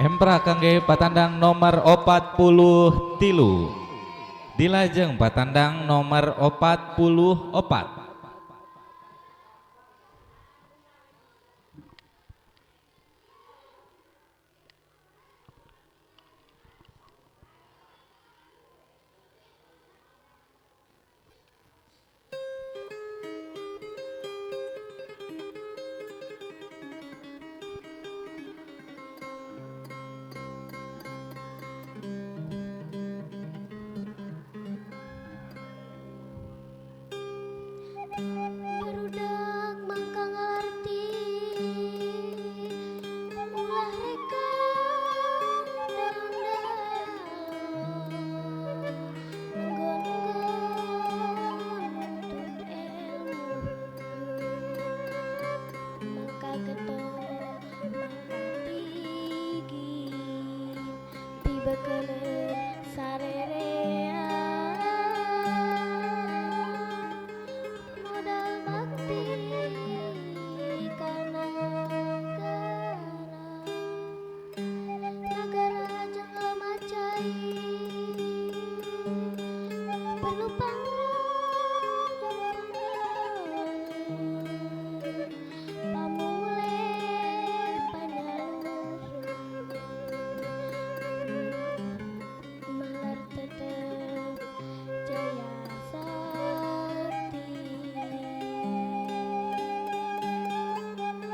Embra kangge patandang nomor 43. Dilajeng patandang nomor 44. Barudak mangka ngarti ulah reka nggon-nggon ilmu mangka getol tinggi pibekeuleun sarerean modal bakti kana negara jeung lemacai perlu pamule malar tetep jaya sakti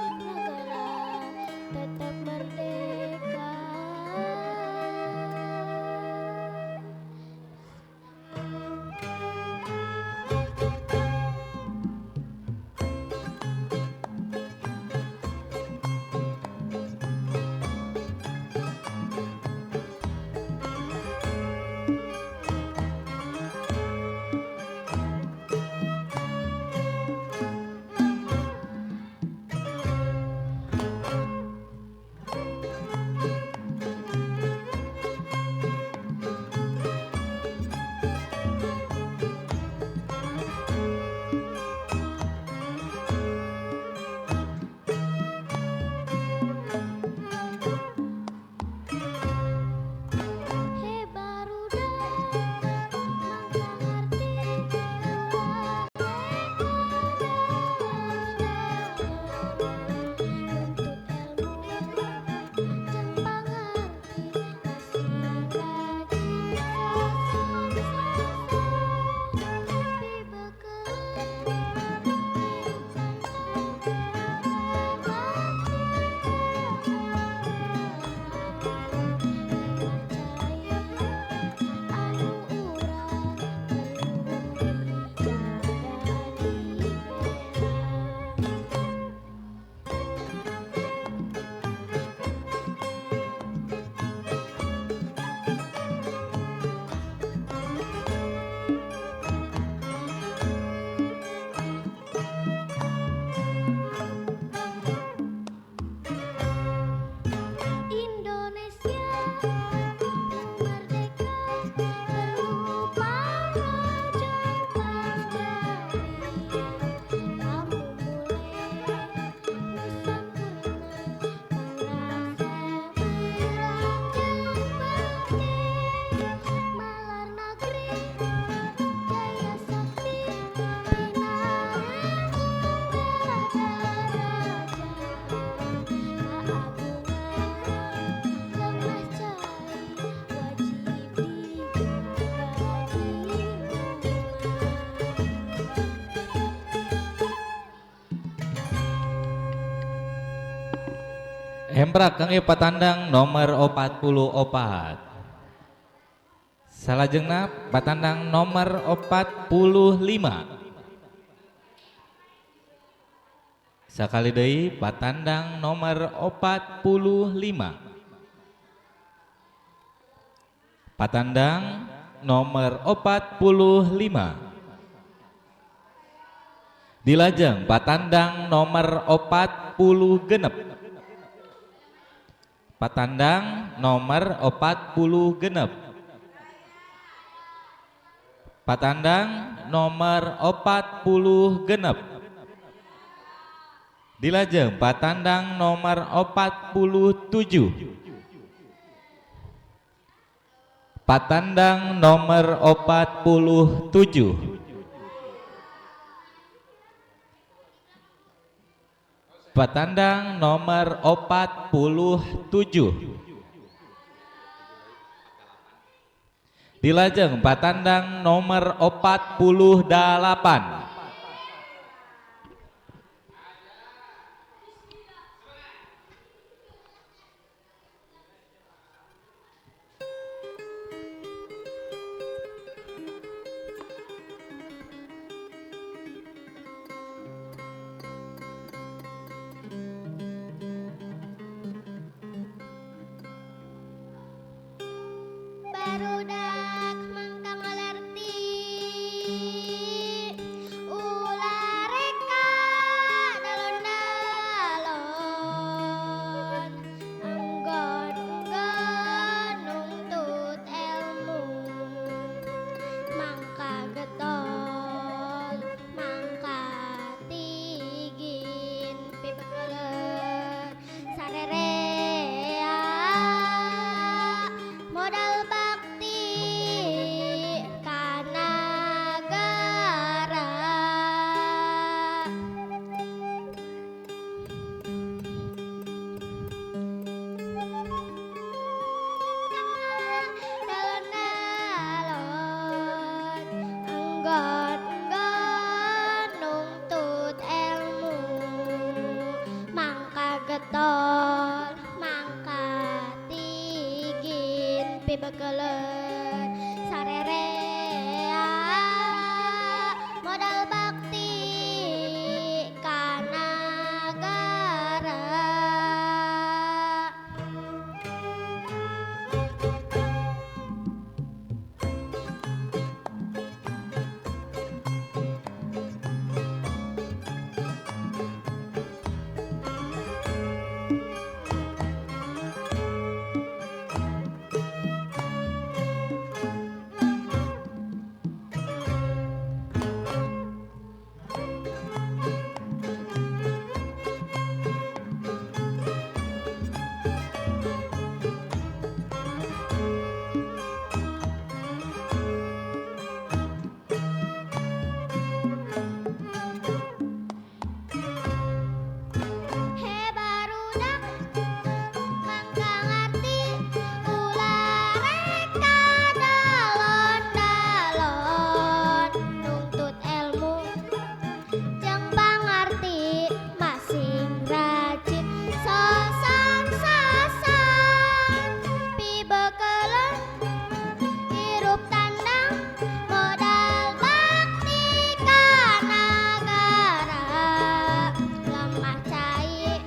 negara tetap merdeka. He barudak mangka ngarti ulah nuntut ilmu jeung pangarti asing kaji Indonesia merdeka perlu pamajeng panjari kamu mulai nusantara malar negeri jaya sakti pinaring Embra kangge patandang nomor 44. Salajengna patandang nomor 45. Sakali deui patandang nomor 45. Patandang nomor 45. Dilajeng patandang nomor 46. Patandang nomor 46. Patandang nomor 46. Dilajeng patandang nomor 47. patandang nomor 47. Patandang nomor 47. Dilajeng patandang nomor 48. Barudak mangkang alerti ulah reka dalon-dalon enggon-enggon nuntut ilmu mangka getol mangka tigin pibekeuleun sarerea modal bakti kana negara dalon-dalon enggon-enggon nuntut ilmu mangka getol mangka tigin pibekeuleun sarerea modal bakti kana negara. He barudak mangka ngarti ulah reka dalon-dalon nuntut ilmu jeung pangarti masing rajin sosan-sosan pibekeuleun hirup tandang modal bakti ka nagara lemah cai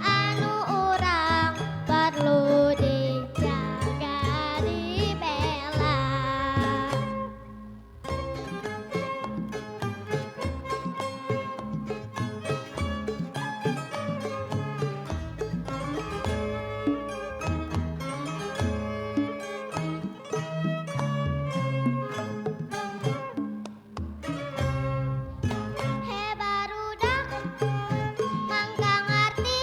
anu urang perlu dijaga dibela. He barudak mangka ngarti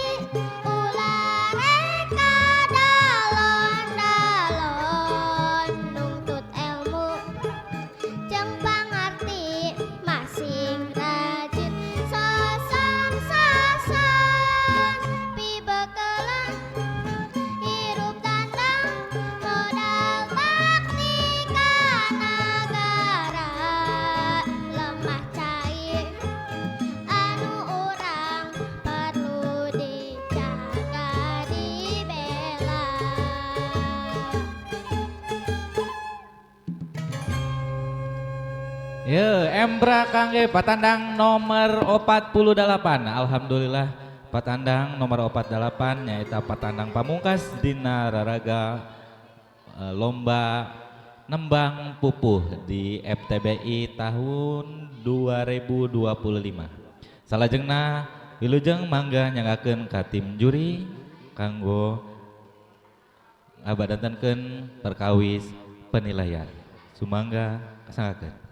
ulah reka dalon-dalon nuntut ilmu jeung pangarti masing rajin sosan-sosan pibekeuleun hirup tandang modal bakti ka nagara lemah cai anu urang perlu dijaga dibela. Ye, Embra kangge patandang nomor 48. Alhamdulillah patandang nomor 48 nyaeta patandang pamungkas dina raraga lomba nembang pupuh di FTBI tahun 2025. Salajengna wilujeng mangga nyangakeun ka tim juri kanggo ngabadantenkeun perkawis penilaian. Sumangga kasangakeun.